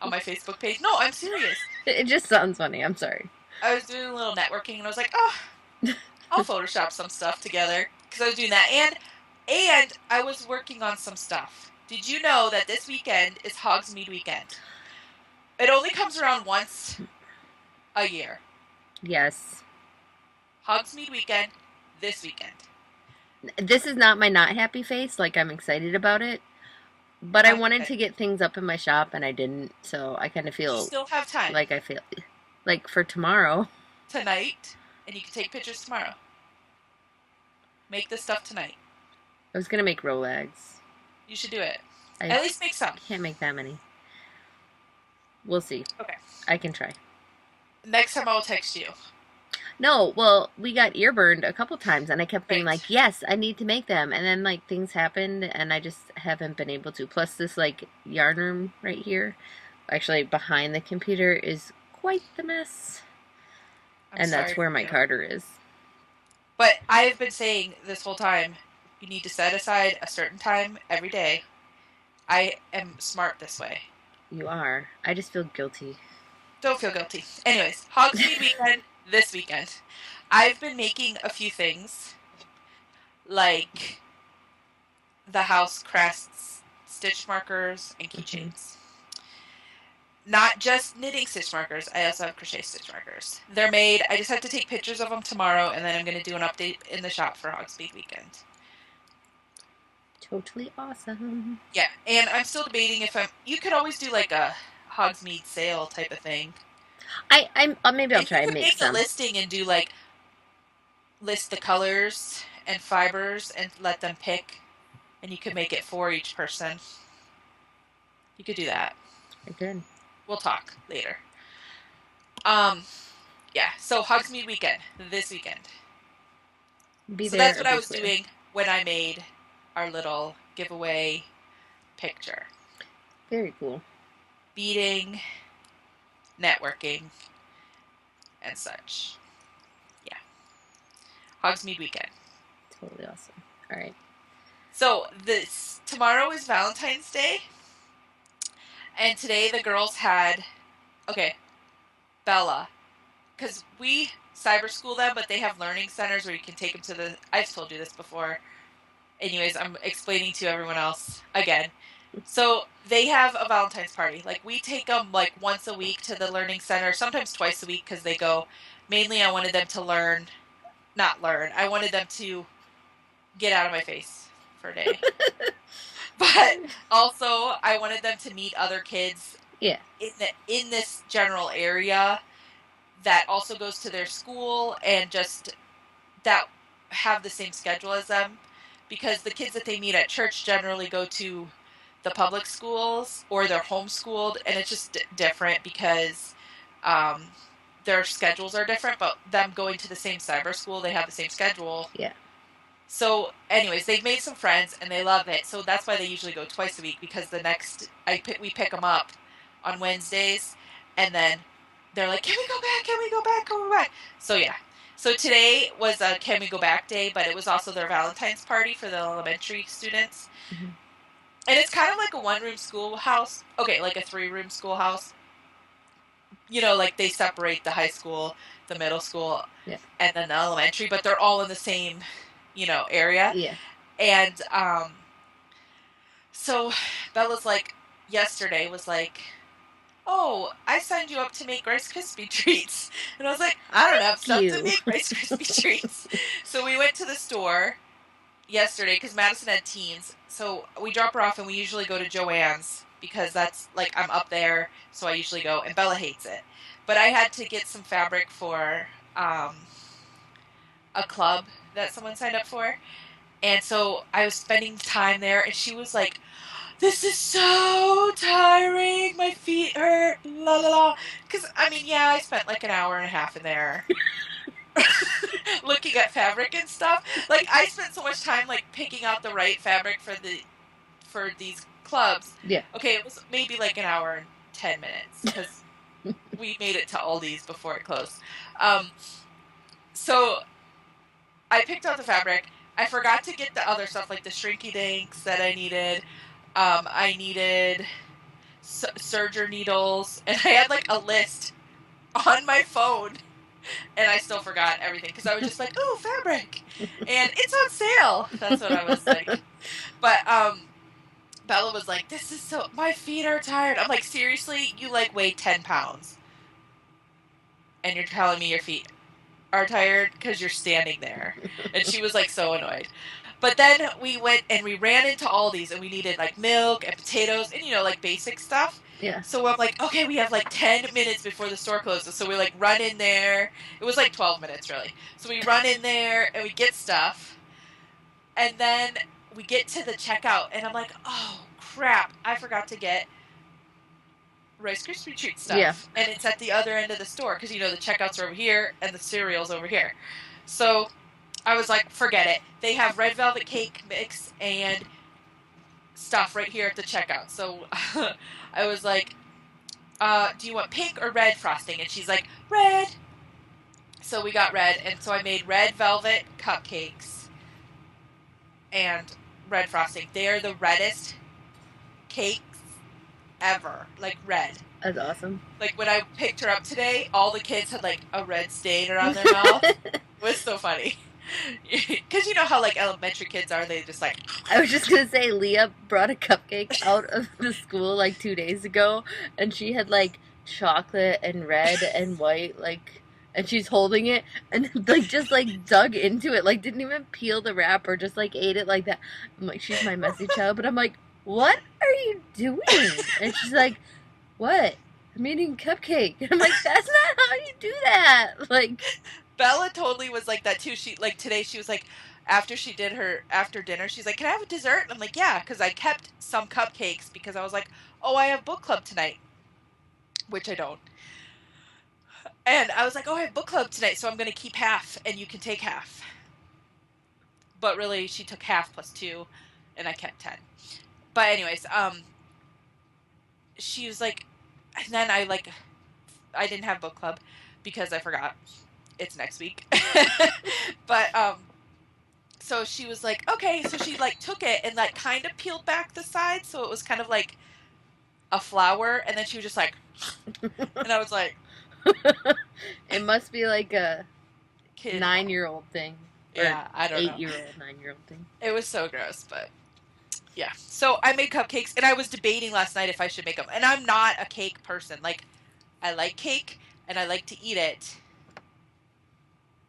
Speaker 2: my Facebook page. No, I'm serious.
Speaker 1: It just sounds funny. I'm sorry.
Speaker 2: I was doing a little networking, and I was like, oh, I'll Photoshop some stuff together because I was doing that, and I was working on some stuff. Did you know that this weekend is Hogsmeade weekend? It only comes around once a year.
Speaker 1: Yes.
Speaker 2: Hogsmeade weekend this weekend.
Speaker 1: This is not my not happy face. Like, I'm excited about it. But I wanted to get things up in my shop, and I didn't. So I kind of feel...
Speaker 2: You still have time.
Speaker 1: Like I feel... Like, for tomorrow.
Speaker 2: Tonight. And you can take pictures tomorrow. Make this stuff tonight.
Speaker 1: I was going to make Rolags.
Speaker 2: You should do it. At least make some.
Speaker 1: Can't make that many. We'll see.
Speaker 2: Okay.
Speaker 1: I can try.
Speaker 2: Next time I will text you.
Speaker 1: No, well, we got ear burned a couple times, and I kept being like, yes, I need to make them. And then, like, things happened, and I just haven't been able to. Plus, this, like, yarn room right here, actually behind the computer, is quite the mess. And that's where my Carter is.
Speaker 2: But I've been saying this whole time, you need to set aside a certain time every day. I am smart this way.
Speaker 1: You are. I just feel guilty.
Speaker 2: Don't feel guilty. Anyways, Hogsmeade weekend this weekend. I've been making a few things, like the house crests, stitch markers, and keychains. Mm-hmm. Not just knitting stitch markers, I also have crochet stitch markers. They're made, I just have to take pictures of them tomorrow, and then I'm going to do an update in the shop for Hogsmeade weekend.
Speaker 1: Totally awesome.
Speaker 2: Yeah, and I'm still debating if you could always do like a Hogsmeade sale type of thing.
Speaker 1: Maybe I'll try and make some.
Speaker 2: A listing and do like list the colors and fibers and let them pick, and you could make it for each person. You could do that.
Speaker 1: I could.
Speaker 2: We'll talk later. Yeah. So Hogsmeade weekend this weekend. So that's what I was doing when I made our little giveaway picture.
Speaker 1: Very cool.
Speaker 2: Beading, networking, and such. Yeah. Hogsmeade weekend.
Speaker 1: Totally awesome. All right.
Speaker 2: So tomorrow is Valentine's Day. And today the girls had, Bella. Because we cyber school them, but they have learning centers where you can take them to I've told you this before, anyways, I'm explaining to everyone else again. So they have a Valentine's party. Like we take them like once a week to the learning center, sometimes twice a week because they go. Mainly, I wanted them to learn, not learn. I wanted them to get out of my face for a day. But also, I wanted them to meet other kids
Speaker 1: Yeah.
Speaker 2: in this general area that also goes to their school and just that have the same schedule as them, because the kids that they meet at church generally go to the public schools or they're homeschooled, and it's just different because um, their schedules are different, but them going to the same cyber school, they have the same schedule.
Speaker 1: Yeah.
Speaker 2: So anyways, they've made some friends and they love it. So that's why they usually go twice a week, because we pick them up on Wednesdays, and then they're like, "Can we go back? Can we go back? Can we go back?" So yeah. So today was a Can We Go Back day, but it was also their Valentine's party for the elementary students.
Speaker 1: Mm-hmm.
Speaker 2: And it's kind of like a one-room schoolhouse. Okay, like a three-room schoolhouse. You know, like they separate the high school, the middle school,
Speaker 1: Yeah.
Speaker 2: and then the elementary, but they're all in the same, area.
Speaker 1: Yeah.
Speaker 2: And so Bella's like, yesterday was like, "Oh, I signed you up to make Rice Krispie treats." And I was like, "I don't have
Speaker 1: Thank
Speaker 2: stuff to
Speaker 1: you.
Speaker 2: make Rice Krispie treats." So we went to the store yesterday because Madison had teens. So we drop her off and we usually go to Joann's because that's like, I'm up there. So I usually go, and Bella hates it. But I had to get some fabric for a club that someone signed up for. And so I was spending time there, and she was like, "This is so tiring. My feet hurt. La la la." Because, I mean, yeah, I spent like an hour and a half in there looking at fabric and stuff. Like, I spent so much time, like, picking out the right fabric for these clubs.
Speaker 1: Yeah.
Speaker 2: Okay, it was maybe like an hour and 10 minutes because we made it to Aldi's before it closed. So I picked out the fabric. I forgot to get the other stuff like the shrinky dinks that I needed. I needed serger needles, and I had like a list on my phone, and I still forgot everything because I was just like, "Oh, fabric, and it's on sale." That's what I was like. But Bella was like, "This is so, my feet are tired." I'm like, "Seriously, you like weigh 10 pounds, and you're telling me your feet are tired because you're standing there?" And she was like so annoyed. But then we went and we ran into Aldi's, and we needed like milk and potatoes and like basic stuff.
Speaker 1: Yeah.
Speaker 2: So I'm like, "Okay, we have like 10 minutes before the store closes." So we like run in there. It was like 12 minutes really. So we run in there and we get stuff. And then we get to the checkout, and I'm like, "Oh crap, I forgot to get Rice Krispie treat stuff."
Speaker 1: Yeah.
Speaker 2: And it's at the other end of the store because the checkouts are over here and the cereal's over here. So I was like, forget it. They have red velvet cake mix and stuff right here at the checkout. So I was like, "Do you want pink or red frosting?" And she's like, "Red." So we got red, and so I made red velvet cupcakes and red frosting. They are the reddest cakes ever, like red.
Speaker 1: That's awesome.
Speaker 2: Like when I picked her up today, all the kids had like a red stain around their mouth. It was so funny. Because you know how like elementary kids are, they just like.
Speaker 1: I was just gonna say, Leah brought a cupcake out of the school like 2 days ago, and she had like chocolate and red and white, like, and she's holding it and like just like dug into it, like didn't even peel the wrapper, just like ate it like that. I'm like, she's my messy child, but I'm like, what are you doing? And she's like, what? I'm eating cupcake. And I'm like, that's not how you do that. Like,
Speaker 2: Bella totally was like that too. She like today she was like, after she did her after dinner, she's like, "Can I have a dessert?" And I'm like, "Yeah," because I kept some cupcakes because I was like, "Oh, I have book club tonight," which I don't. And I was like, "Oh, I have book club tonight, so I'm gonna keep half, and you can take half." But really, she took half plus 2, and I kept 10. But anyways, she was like, and then I didn't have book club because I forgot. It's next week. But so she was like, "Okay," so she like took it and like kind of peeled back the side, so it was kind of like a flower, and then she was just like, and I was like,
Speaker 1: it must be like a
Speaker 2: "Kid."
Speaker 1: 9-year-old thing. or
Speaker 2: Yeah, I don't know.
Speaker 1: 8-year-old, 9-year-old thing.
Speaker 2: It was so gross, but yeah. So I made cupcakes, and I was debating last night if I should make them. And I'm not a cake person. Like, I like cake, and I like to eat it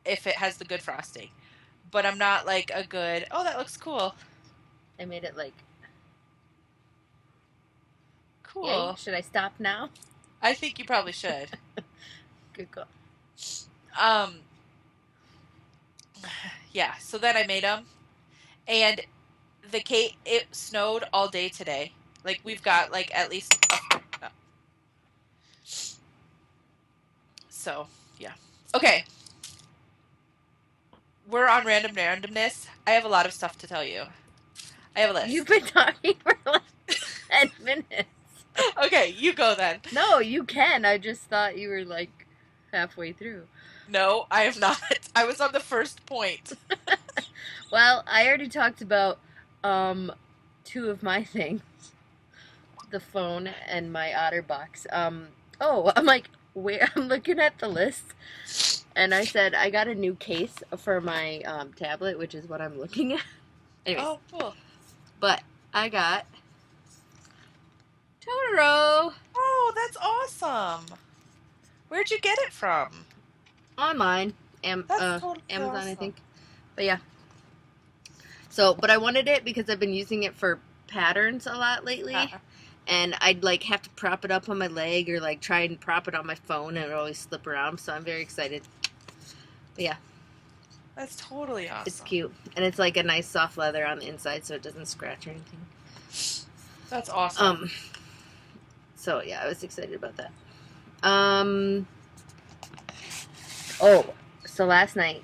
Speaker 2: if it has the good frosting. But I'm not like a good, oh, that looks cool.
Speaker 1: I made it like, yay.
Speaker 2: Cool.
Speaker 1: Should I stop now?
Speaker 2: I think you probably should.
Speaker 1: Good call.
Speaker 2: Um, yeah, so then I made them. And the cake, it snowed all day today. Like, we've got, like, at least a, so, yeah. Okay. We're on random randomness. I have a lot of stuff to tell you. I have a list.
Speaker 1: You've been talking for like 10 minutes.
Speaker 2: Okay, you go then.
Speaker 1: No, you can. I just thought you were like halfway through.
Speaker 2: No, I have not. I was on the first point.
Speaker 1: Well, I already talked about 2 of my things. The phone and my OtterBox. I'm like, where I'm looking at the list, and I said I got a new case for my tablet, which is what I'm looking at. Anyways,
Speaker 2: Oh, cool.
Speaker 1: but I got Totoro
Speaker 2: Oh, that's awesome. Where'd you get it from?
Speaker 1: online,
Speaker 2: That's totally
Speaker 1: Amazon, I
Speaker 2: awesome.
Speaker 1: think. But yeah. So, but I wanted it because I've been using it for patterns a lot lately. And I'd like have to prop it up on my leg or like try and prop it on my phone, and it would always slip around. So I'm very excited. But yeah,
Speaker 2: That's totally awesome.
Speaker 1: it's cute, and it's like a nice soft leather on the inside, so it doesn't scratch or anything.
Speaker 2: That's awesome.
Speaker 1: So yeah, I was excited about that. Oh, so last night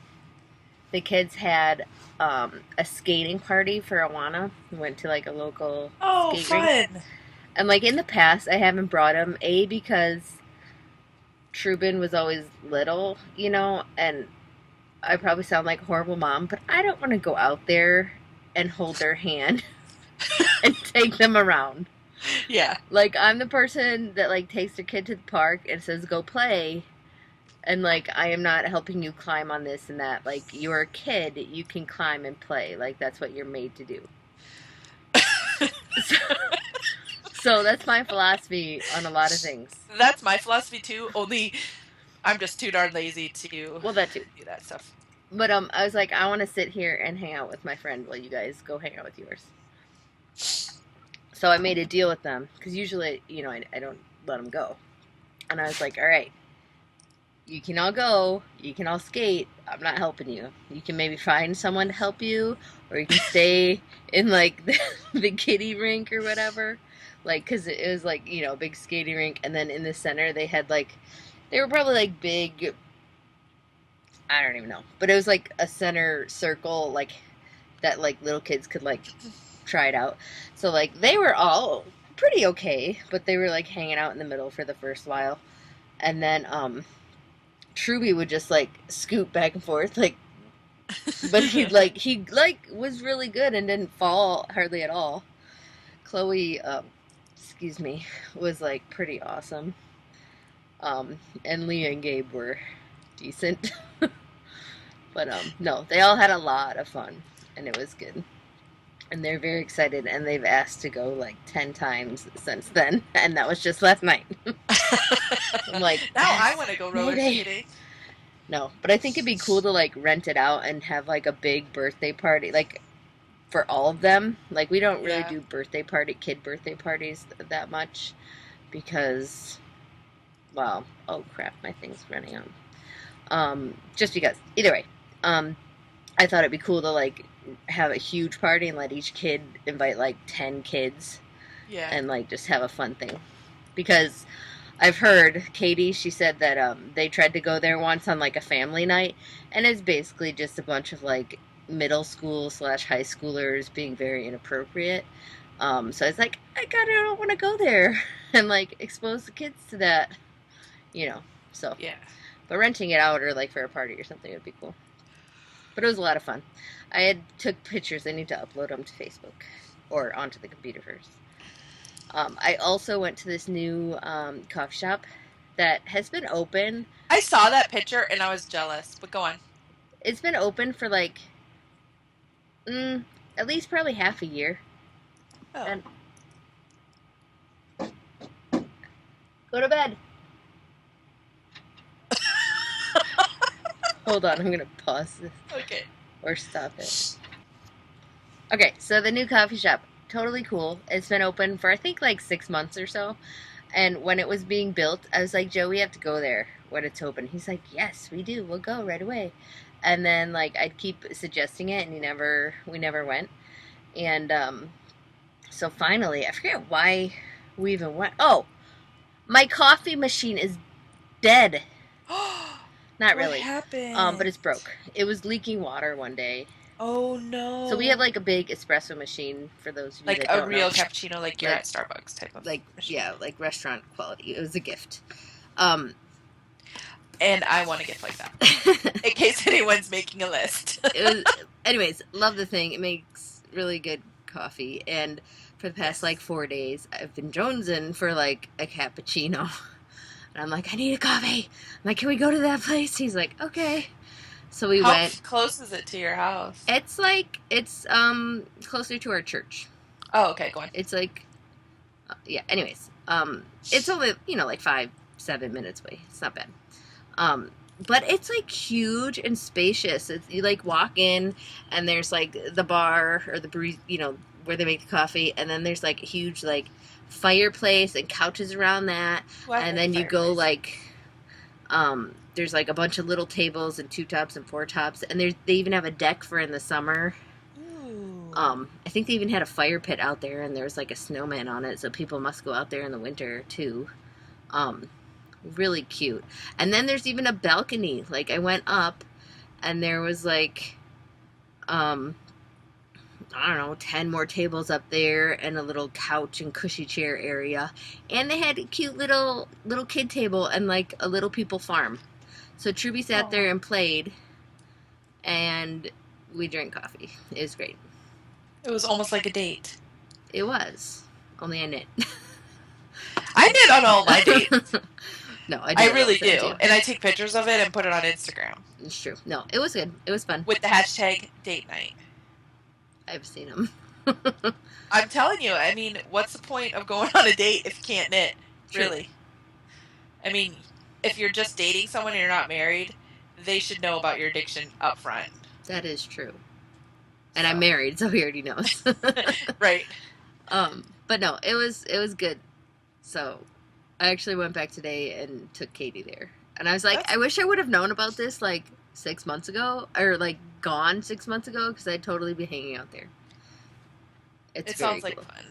Speaker 1: the kids had a skating party for Awana. We went to like a local skate rink.
Speaker 2: Fun.
Speaker 1: And like in the past, I haven't brought him, because Trubin was always little, and I probably sound like a horrible mom, but I don't want to go out there and hold their hand and take them around.
Speaker 2: Yeah.
Speaker 1: Like, I'm the person that like takes their kid to the park and says, go play. And like, I am not helping you climb on this and that. Like, you're a kid, you can climb and play. Like, that's what you're made to do. So that's my philosophy on a lot of things.
Speaker 2: That's my philosophy too. Only I'm just too darn lazy to
Speaker 1: Well, that too.
Speaker 2: do that stuff.
Speaker 1: But I was like, I want to sit here and hang out with my friend while you guys go hang out with yours. So I made a deal with them, because usually, I don't let them go. And I was like, all right, you can all go, you can all skate, I'm not helping you. You can maybe find someone to help you, or you can stay in like the kiddie rink or whatever. Like, because it was like, a big skating rink, and then in the center they had like, they were probably like big, I don't even know, but it was like a center circle, like that like little kids could like try it out. So like they were all pretty okay, but they were like hanging out in the middle for the first while. And then Truby would just like scoot back and forth, like, but he was really good and didn't fall hardly at all. Chloe, excuse me, was like pretty awesome. And Leah and Gabe were decent. But no, they all had a lot of fun, and it was good. And they're very excited, and they've asked to go like 10 times since then, and that was just last night. I'm like,
Speaker 2: now
Speaker 1: yes,
Speaker 2: I want to go roller skating.
Speaker 1: No, but I think it'd be cool to like rent it out and have like a big birthday party, like for all of them. Like, we don't really do kid birthday parties that much, because, well, oh crap, my thing's running on. Just because. Either way, I thought it'd be cool to like have a huge party and let each kid invite like 10 kids.
Speaker 2: Yeah.
Speaker 1: And like just have a fun thing. Because I've heard Katie, she said that they tried to go there once on like a family night, and it's basically just a bunch of like middle school / high schoolers being very inappropriate. So I was like, I don't want to go there and like expose the kids to that, so
Speaker 2: Yeah.
Speaker 1: But renting it out or like for a party or something would be cool. But it was a lot of fun. I took pictures. I need to upload them to Facebook or onto the computer first. I also went to this new coffee shop that has been open.
Speaker 2: I saw that picture and I was jealous, but go on.
Speaker 1: It's been open for like At least probably half a year.
Speaker 2: Oh.
Speaker 1: And go to bed. Hold on, I'm gonna pause this
Speaker 2: Okay.
Speaker 1: or stop it. Okay, so the new coffee shop, totally cool. It's been open for I think like 6 months or so. And when it was being built, I was like, Joe, we have to go there when it's open. He's like, yes, we do. We'll go right away. And then like I'd keep suggesting it, and we never went. And so finally, I forget why we even went. Oh, my coffee machine is dead. Not
Speaker 2: What
Speaker 1: really, but
Speaker 2: happened?
Speaker 1: it's broke. It was leaking water one day.
Speaker 2: Oh
Speaker 1: So we have
Speaker 2: no.
Speaker 1: like a big espresso machine for those of you
Speaker 2: Like
Speaker 1: that
Speaker 2: a
Speaker 1: don't know.
Speaker 2: real cappuccino, like you're
Speaker 1: Like
Speaker 2: at Starbucks type of
Speaker 1: like
Speaker 2: machine.
Speaker 1: yeah, like restaurant quality. It was a gift. Um
Speaker 2: And I want a gift like that. In case anyone's making a list.
Speaker 1: it was anyways, love the thing. It makes really good coffee, and for the past
Speaker 2: Yes.
Speaker 1: like 4 days I've been jonesing for like a cappuccino. And I'm like, I need a coffee. I'm like, can we go to that place? He's like, okay. So we
Speaker 2: How
Speaker 1: went.
Speaker 2: close is it to your house?
Speaker 1: It's closer to our church.
Speaker 2: Oh, okay, go on.
Speaker 1: It's like yeah. Anyways, it's only like 5-7 minutes away. It's not bad. Um, but it's like huge and spacious. You like walk in, and there's like the bar or the breeze, where they make the coffee, and then there's like a huge like fireplace and couches around that,
Speaker 2: What
Speaker 1: and
Speaker 2: a
Speaker 1: then you go
Speaker 2: fireplace.
Speaker 1: like there's like a bunch of little tables and two tops and four tops, and they even have a deck for in the summer.
Speaker 2: Ooh.
Speaker 1: I think they even had a fire pit out there, and there's like a snowman on it, so people must go out there in the winter too. Um, Really cute. And then there's even a balcony. Like I went up, and there was like, um, I don't know, 10 more tables up there, and a little couch and cushy chair area, and they had a cute little kid table and like a little people farm. So Truby sat
Speaker 2: Oh.
Speaker 1: there and played, and we drank coffee. It was great.
Speaker 2: It was almost like a date.
Speaker 1: It was. Only I knit.
Speaker 2: I knit on all my dates.
Speaker 1: No, I do
Speaker 2: I
Speaker 1: it all the
Speaker 2: really
Speaker 1: time
Speaker 2: do.
Speaker 1: too.
Speaker 2: And I take pictures of it and put it on Instagram
Speaker 1: It's true. No, it was good. It was fun.
Speaker 2: with the hashtag date night.
Speaker 1: I've seen them.
Speaker 2: I'm telling you, I mean, what's the point of going on a date if you can't knit?
Speaker 1: True.
Speaker 2: Really? I mean, if you're just dating someone and you're not married, they should know about your addiction up front.
Speaker 1: That is true. And
Speaker 2: So.
Speaker 1: I'm married, so he already knows.
Speaker 2: Right.
Speaker 1: But no, it was good. So I actually went back today and took Katie there. And I was like, I wish I would have known about this like 6 months ago, or like gone 6 months ago, because I'd totally be hanging out there. It
Speaker 2: sounds
Speaker 1: cool.
Speaker 2: like fun.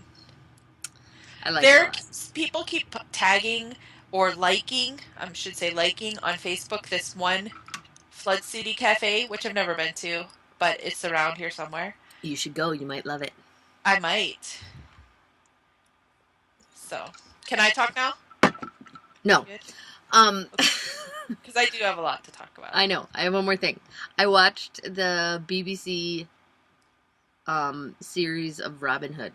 Speaker 1: I like it a lot.
Speaker 2: People keep tagging or liking, I should say liking, on Facebook this one Flood City Cafe, which I've never been to, but it's around here somewhere.
Speaker 1: You should go. You might love it.
Speaker 2: I might. So, can I talk now?
Speaker 1: No.
Speaker 2: Because I do have a lot to talk about.
Speaker 1: I know. I have one more thing. I watched the BBC series of Robin Hood.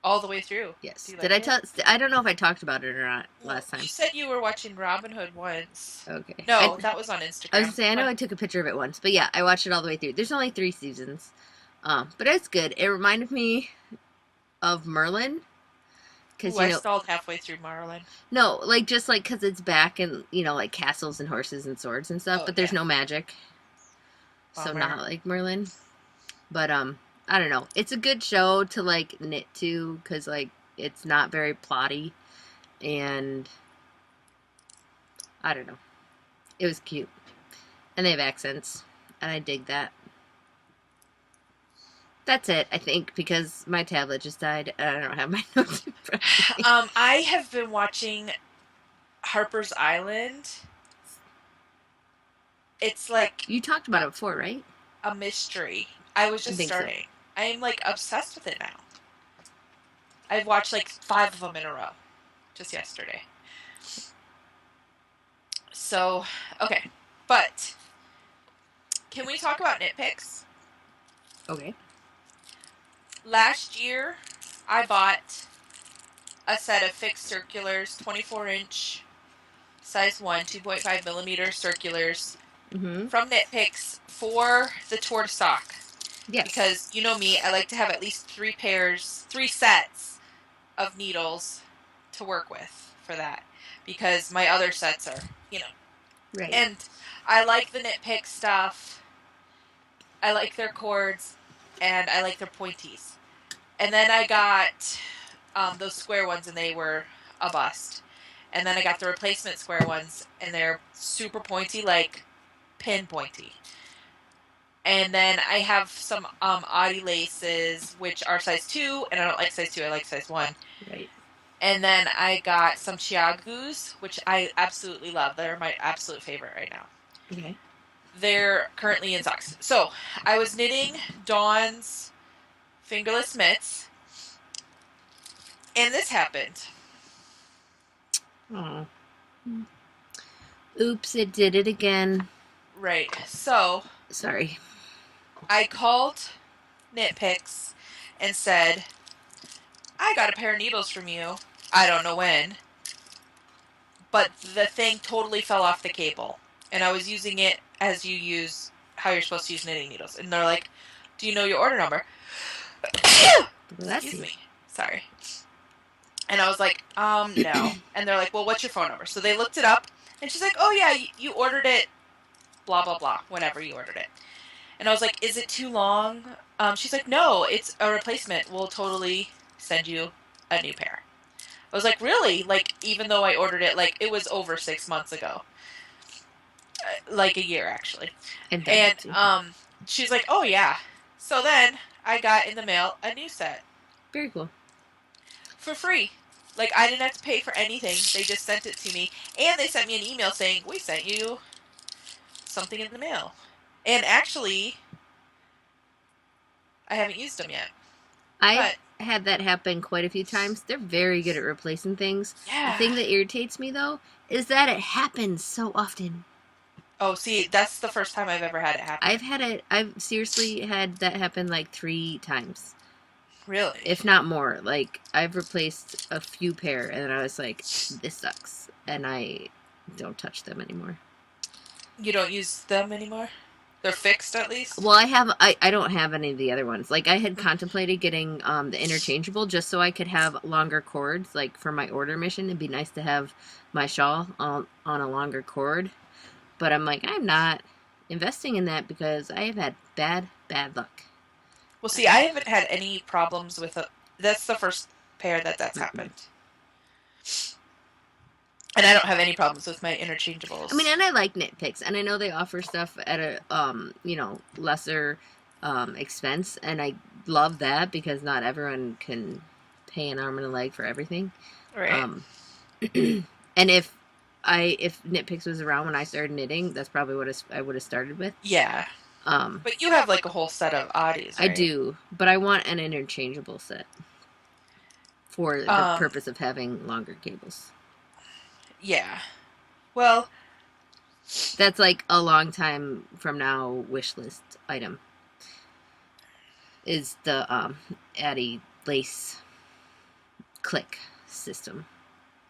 Speaker 2: All the way through.
Speaker 1: Yes.
Speaker 2: Like
Speaker 1: Did I tell? I don't know if I talked about it or not last time.
Speaker 2: You said you were watching Robin Hood once.
Speaker 1: Okay.
Speaker 2: No, that was on Instagram.
Speaker 1: I was gonna say I know I took a picture of it once, but yeah, I watched it all the way through. There's only 3 seasons, but it's good. It reminded me of Merlin, because
Speaker 2: I stalled halfway through Merlin.
Speaker 1: No, like just like because it's back and like castles and horses and swords and stuff, but there's no magic, so not like Merlin. But I don't know. It's a good show to like knit to, because like it's not very plotty, and I don't know. It was cute, and they have accents, and I dig that. That's it, I think, because my tablet just died, and I don't have my notes in front of me.
Speaker 2: I have been watching Harper's Island. It's like
Speaker 1: you talked about it before, right?
Speaker 2: A mystery. I was just starting. So. I am like obsessed with it now. I've watched like 5 of them in a row, just yesterday. So, okay, but can we talk about nitpicks?
Speaker 1: Okay.
Speaker 2: Last year, I bought a set of fixed circulars, 24-inch, size 1, 2.5 millimeter circulars from Knit Picks for the Tour de Sock.
Speaker 1: Yes.
Speaker 2: Because you know me, I like to have at least 3 sets of needles to work with for that. Because my other sets are,
Speaker 1: Right.
Speaker 2: And I like the Knit Pick stuff. I like their cords, and I like their pointies. And then I got those square ones, and they were a bust. And then I got the replacement square ones, and they're super pointy, like pin pointy. And then I have some Audi laces, which are size 2, and I don't like size 2, I like size 1.
Speaker 1: Right.
Speaker 2: And then I got some Chiagus, which I absolutely love. They're my absolute favorite right now.
Speaker 1: Okay.
Speaker 2: They're currently in socks. So I was knitting Dawn's fingerless mitts, and this happened.
Speaker 1: Oh. Oops, it did it again.
Speaker 2: Right. So
Speaker 1: Sorry.
Speaker 2: I called Knit Picks and said, I got a pair of needles from you. I don't know when. But the thing totally fell off the cable. And I was using it as you use how you're supposed to use knitting needles. And they're like, do you know your order number? Excuse me. Sorry. And I was like, no. And they're like, well, what's your phone number? So they looked it up. And she's like, oh, yeah, you ordered it, blah, blah, blah, whenever you ordered it. And I was like, is it too long? She's like, no, it's a replacement. We'll totally send you a new pair. I was like, really? Like, even though I ordered it, like, it was over 6 months ago. Like a year, actually. And she's like, oh, yeah. So then I got in the mail a new set.
Speaker 1: Very cool.
Speaker 2: For free. Like, I didn't have to pay for anything. They just sent it to me. And they sent me an email saying, we sent you something in the mail. And actually, I haven't used them yet.
Speaker 1: I've had that happen quite a few times. They're very good at replacing things.
Speaker 2: Yeah.
Speaker 1: The thing that irritates me, though, is that it happens so often.
Speaker 2: Oh, see, that's the first time I've ever had it happen.
Speaker 1: I've seriously had that happen like 3 times.
Speaker 2: Really?
Speaker 1: If not more. Like, I've replaced a few pair, and then I was like, this sucks. And I don't touch them anymore.
Speaker 2: You don't use them anymore? They're fixed, at least?
Speaker 1: Well, I don't have any of the other ones. Like, I had contemplated getting the interchangeable just so I could have longer cords. Like, for my order mission, it'd be nice to have my shawl on a longer cord. But I'm like, I'm not investing in that because I have had bad luck.
Speaker 2: Well, see, I haven't had any problems with it. That's the first pair that's happened. And I don't have any problems with my interchangeables.
Speaker 1: I mean, and I like Knit Picks, and I know they offer stuff at a lesser expense, and I love that because not everyone can pay an arm and a leg for everything.
Speaker 2: Right.
Speaker 1: And if Knit Picks was around when I started knitting, that's probably what I would have started with.
Speaker 2: Yeah. But you have like a whole set of oddies, right?
Speaker 1: I do, but I want an interchangeable set for the purpose of having longer cables.
Speaker 2: Yeah. Well,
Speaker 1: that's like a long time from now wish list item. Is the Addie lace click system.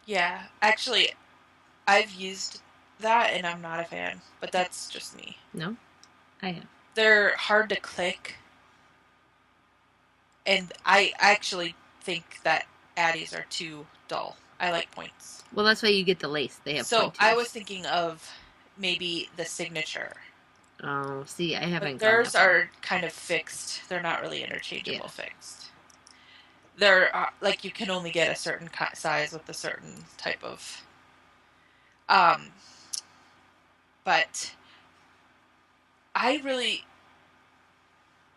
Speaker 2: Yeah, actually, I've used that and I'm not a fan, but that's just me.
Speaker 1: No, I have.
Speaker 2: They're hard to click, and I actually think that Addies are too dull. I like points.
Speaker 1: Well, that's why you get the lace. They have
Speaker 2: so
Speaker 1: pointies.
Speaker 2: I was thinking of maybe the signature.
Speaker 1: Oh, see, I haven't.
Speaker 2: But theirs are kind of fixed. They're not really interchangeable fixed. They're like you can only get a certain size with a certain type of. But I really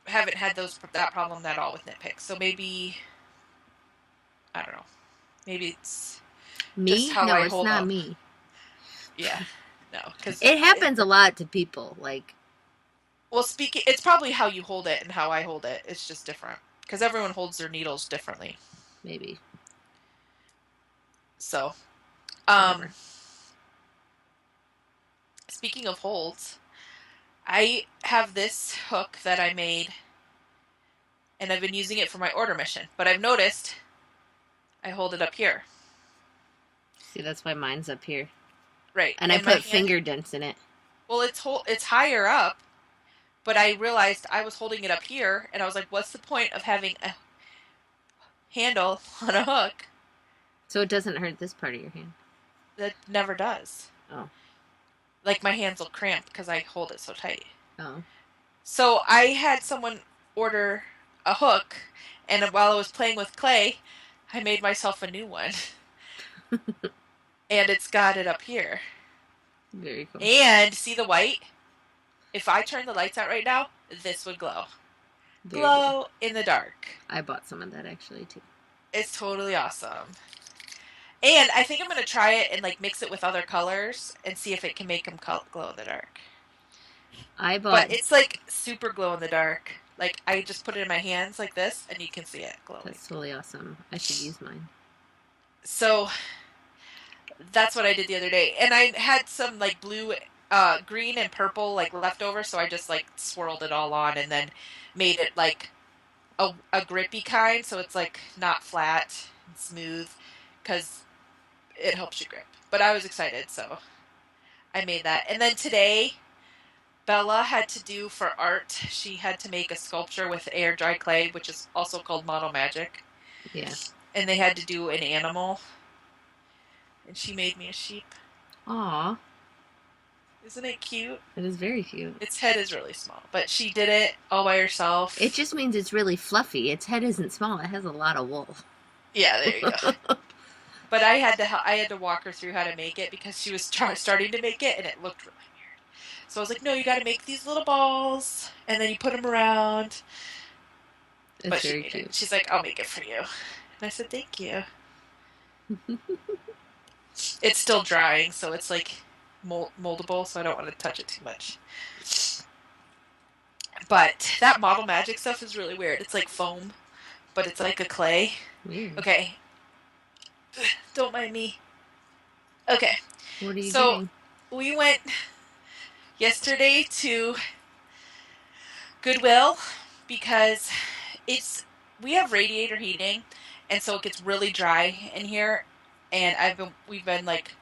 Speaker 2: haven't had that problem at all with Knit Picks. So maybe I don't know. Maybe it's
Speaker 1: me.
Speaker 2: Just how
Speaker 1: no,
Speaker 2: I
Speaker 1: it's
Speaker 2: hold
Speaker 1: not
Speaker 2: up.
Speaker 1: me.
Speaker 2: Yeah, no, because
Speaker 1: it happens a lot to people. Like,
Speaker 2: well, it's probably how you hold it and how I hold it. It's just different because everyone holds their needles differently.
Speaker 1: Maybe.
Speaker 2: So, speaking of holds, I have this hook that I made, and I've been using it for my order mission. But I've noticed I hold it up here.
Speaker 1: See, that's why mine's up here.
Speaker 2: Right.
Speaker 1: And I put finger dents in it.
Speaker 2: Well, it's higher up, But I realized I was holding it up here, and I was like, what's the point of having a handle on a hook?
Speaker 1: So it doesn't hurt this part of your hand.
Speaker 2: That never does.
Speaker 1: Oh.
Speaker 2: Like, my hands will cramp because I hold it so tight.
Speaker 1: Oh.
Speaker 2: So I had someone order a hook, and while I was playing with clay, I made myself a new one. And it's got it up here.
Speaker 1: Very cool.
Speaker 2: And see the white? If I turn the lights out right now, this would glow.
Speaker 1: Very
Speaker 2: Glow
Speaker 1: cool.
Speaker 2: in the dark.
Speaker 1: I bought some of that actually too.
Speaker 2: It's totally awesome. And I think I'm going to try it and like mix it with other colors and see if it can make them glow in the dark. But it's like super glow in the dark. Like, I just put it in my hands like this, and you can see it glowing.
Speaker 1: That's totally awesome. I should use mine.
Speaker 2: So that's what I did the other day. And I had some like blue, green and purple like leftover, so I just like swirled it all on and then made it like a grippy kind, so it's like not flat and smooth, because it helps you grip. But I was excited, so I made that. And then today, Bella had to do for art, she had to make a sculpture with air dry clay, which is also called model magic.
Speaker 1: Yeah.
Speaker 2: And they had to do an animal. And she made me a sheep.
Speaker 1: Aw.
Speaker 2: Isn't it cute?
Speaker 1: It is very cute.
Speaker 2: Its head is really small, but she did it all by herself.
Speaker 1: It just means it's really fluffy. Its head isn't small. It has a lot of wool.
Speaker 2: Yeah, there you go. But I had to walk her through how to make it because she was starting to make it and it looked really weird. So I was like, no, you got to make these little balls and then you put them around.
Speaker 1: It's
Speaker 2: but
Speaker 1: very cute.
Speaker 2: She's like, I'll make it for you. And I said, thank you. It's still drying, so it's like moldable, so I don't want to touch it too much. But that model magic stuff is really weird. It's like foam, but it's like a clay.
Speaker 1: Weird.
Speaker 2: Okay. Don't mind me. Okay.
Speaker 1: What are you doing?
Speaker 2: We went yesterday to Goodwill because we have radiator heating, and so it gets really dry in here, and we've been like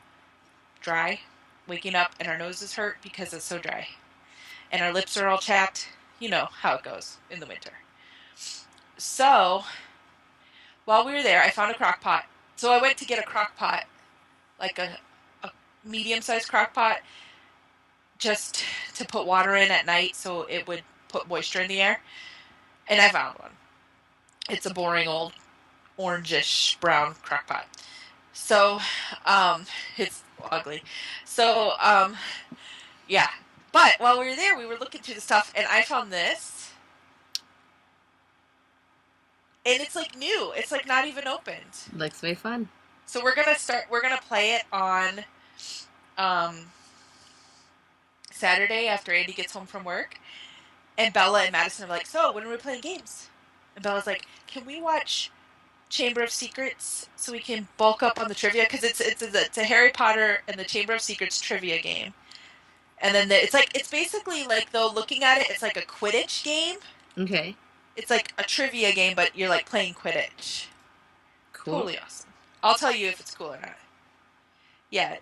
Speaker 2: dry, waking up, and our noses hurt because it's so dry, and our lips are all chapped. You know how it goes in the winter. So while we were there, I found a crock pot. So I went to get a crock pot, like a medium-sized crock pot, just to put water in at night so it would put moisture in the air. And I found one. It's a boring old orangish brown crock pot. So, it's ugly. So, yeah. But while we were there, we were looking through the stuff, and I found this. And it's like new. It's like not even opened.
Speaker 1: Looks very fun.
Speaker 2: So we're gonna play it on Saturday after Andy gets home from work. And Bella and Madison are like, so when are we playing games? And Bella's like, can we watch Chamber of Secrets so we can bulk up on the trivia? Because it's a Harry Potter and the Chamber of Secrets trivia game. And then it's basically like, though, looking at it, it's like a Quidditch game.
Speaker 1: Okay.
Speaker 2: It's like a trivia game, but you're like playing Quidditch.
Speaker 1: Cool.
Speaker 2: Totally awesome. I'll tell you if it's cool or not. Yeah.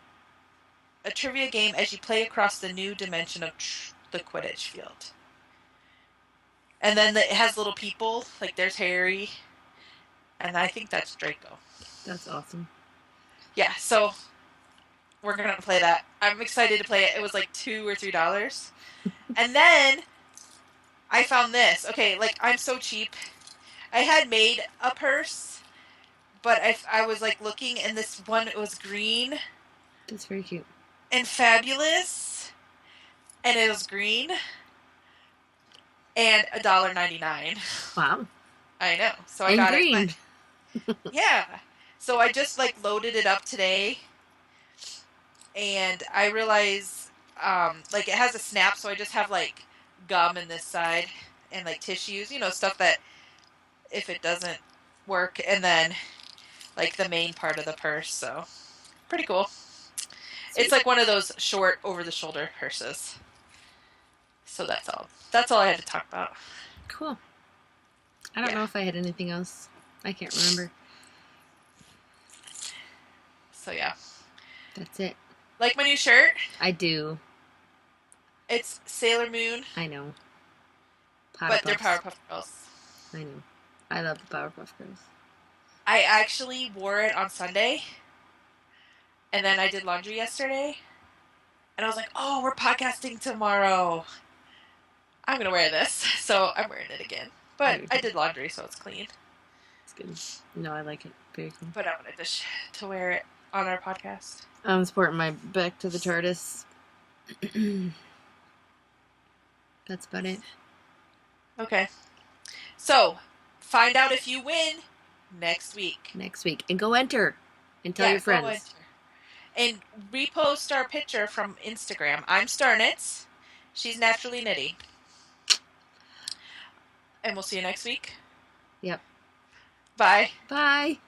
Speaker 2: A trivia game as you play across the new dimension of the Quidditch field. And then it has little people, like there's Harry, and I think that's Draco.
Speaker 1: That's awesome.
Speaker 2: Yeah, so we're going to play that. I'm excited to play it. It was like $2 or $3. And then I found this. Okay, like, I'm so cheap. I had made a purse, but I was like looking, and this one, it was green.
Speaker 1: That's very cute.
Speaker 2: And fabulous. And it was green. And $1.99.
Speaker 1: Wow.
Speaker 2: I know. So I
Speaker 1: and
Speaker 2: got
Speaker 1: green.
Speaker 2: it. Yeah. So I just like loaded it up today. And I realize like it has a snap, so I just have like gum in this side and like tissues, stuff that if it doesn't work, and then like the main part of the purse. So pretty cool. Sweet. It's like one of those short over the shoulder purses. So that's all I had to talk about.
Speaker 1: Cool. I don't know if I had anything else. I can't remember.
Speaker 2: So yeah.
Speaker 1: That's it.
Speaker 2: Like my new shirt?
Speaker 1: I do.
Speaker 2: It's Sailor Moon.
Speaker 1: I know.
Speaker 2: But they're
Speaker 1: Puffs.
Speaker 2: Powerpuff Girls.
Speaker 1: I know. I love the Powerpuff Girls.
Speaker 2: I actually wore it on Sunday, and then I did laundry yesterday, and I was like, oh, we're podcasting tomorrow. I'm going to wear this. So I'm wearing it again. But I did laundry, so it's clean.
Speaker 1: It's good. No, I like it. Very cool.
Speaker 2: But I wanted to wear it on our podcast.
Speaker 1: I'm sporting my Back to the TARDIS. That's about it.
Speaker 2: Okay. So, find out if you win next week.
Speaker 1: Next week. And go enter. And tell your friends.
Speaker 2: Go enter. And repost our picture from Instagram. I'm Starnitz. She's Naturally Knitty. And we'll see you next week.
Speaker 1: Yep.
Speaker 2: Bye.
Speaker 1: Bye.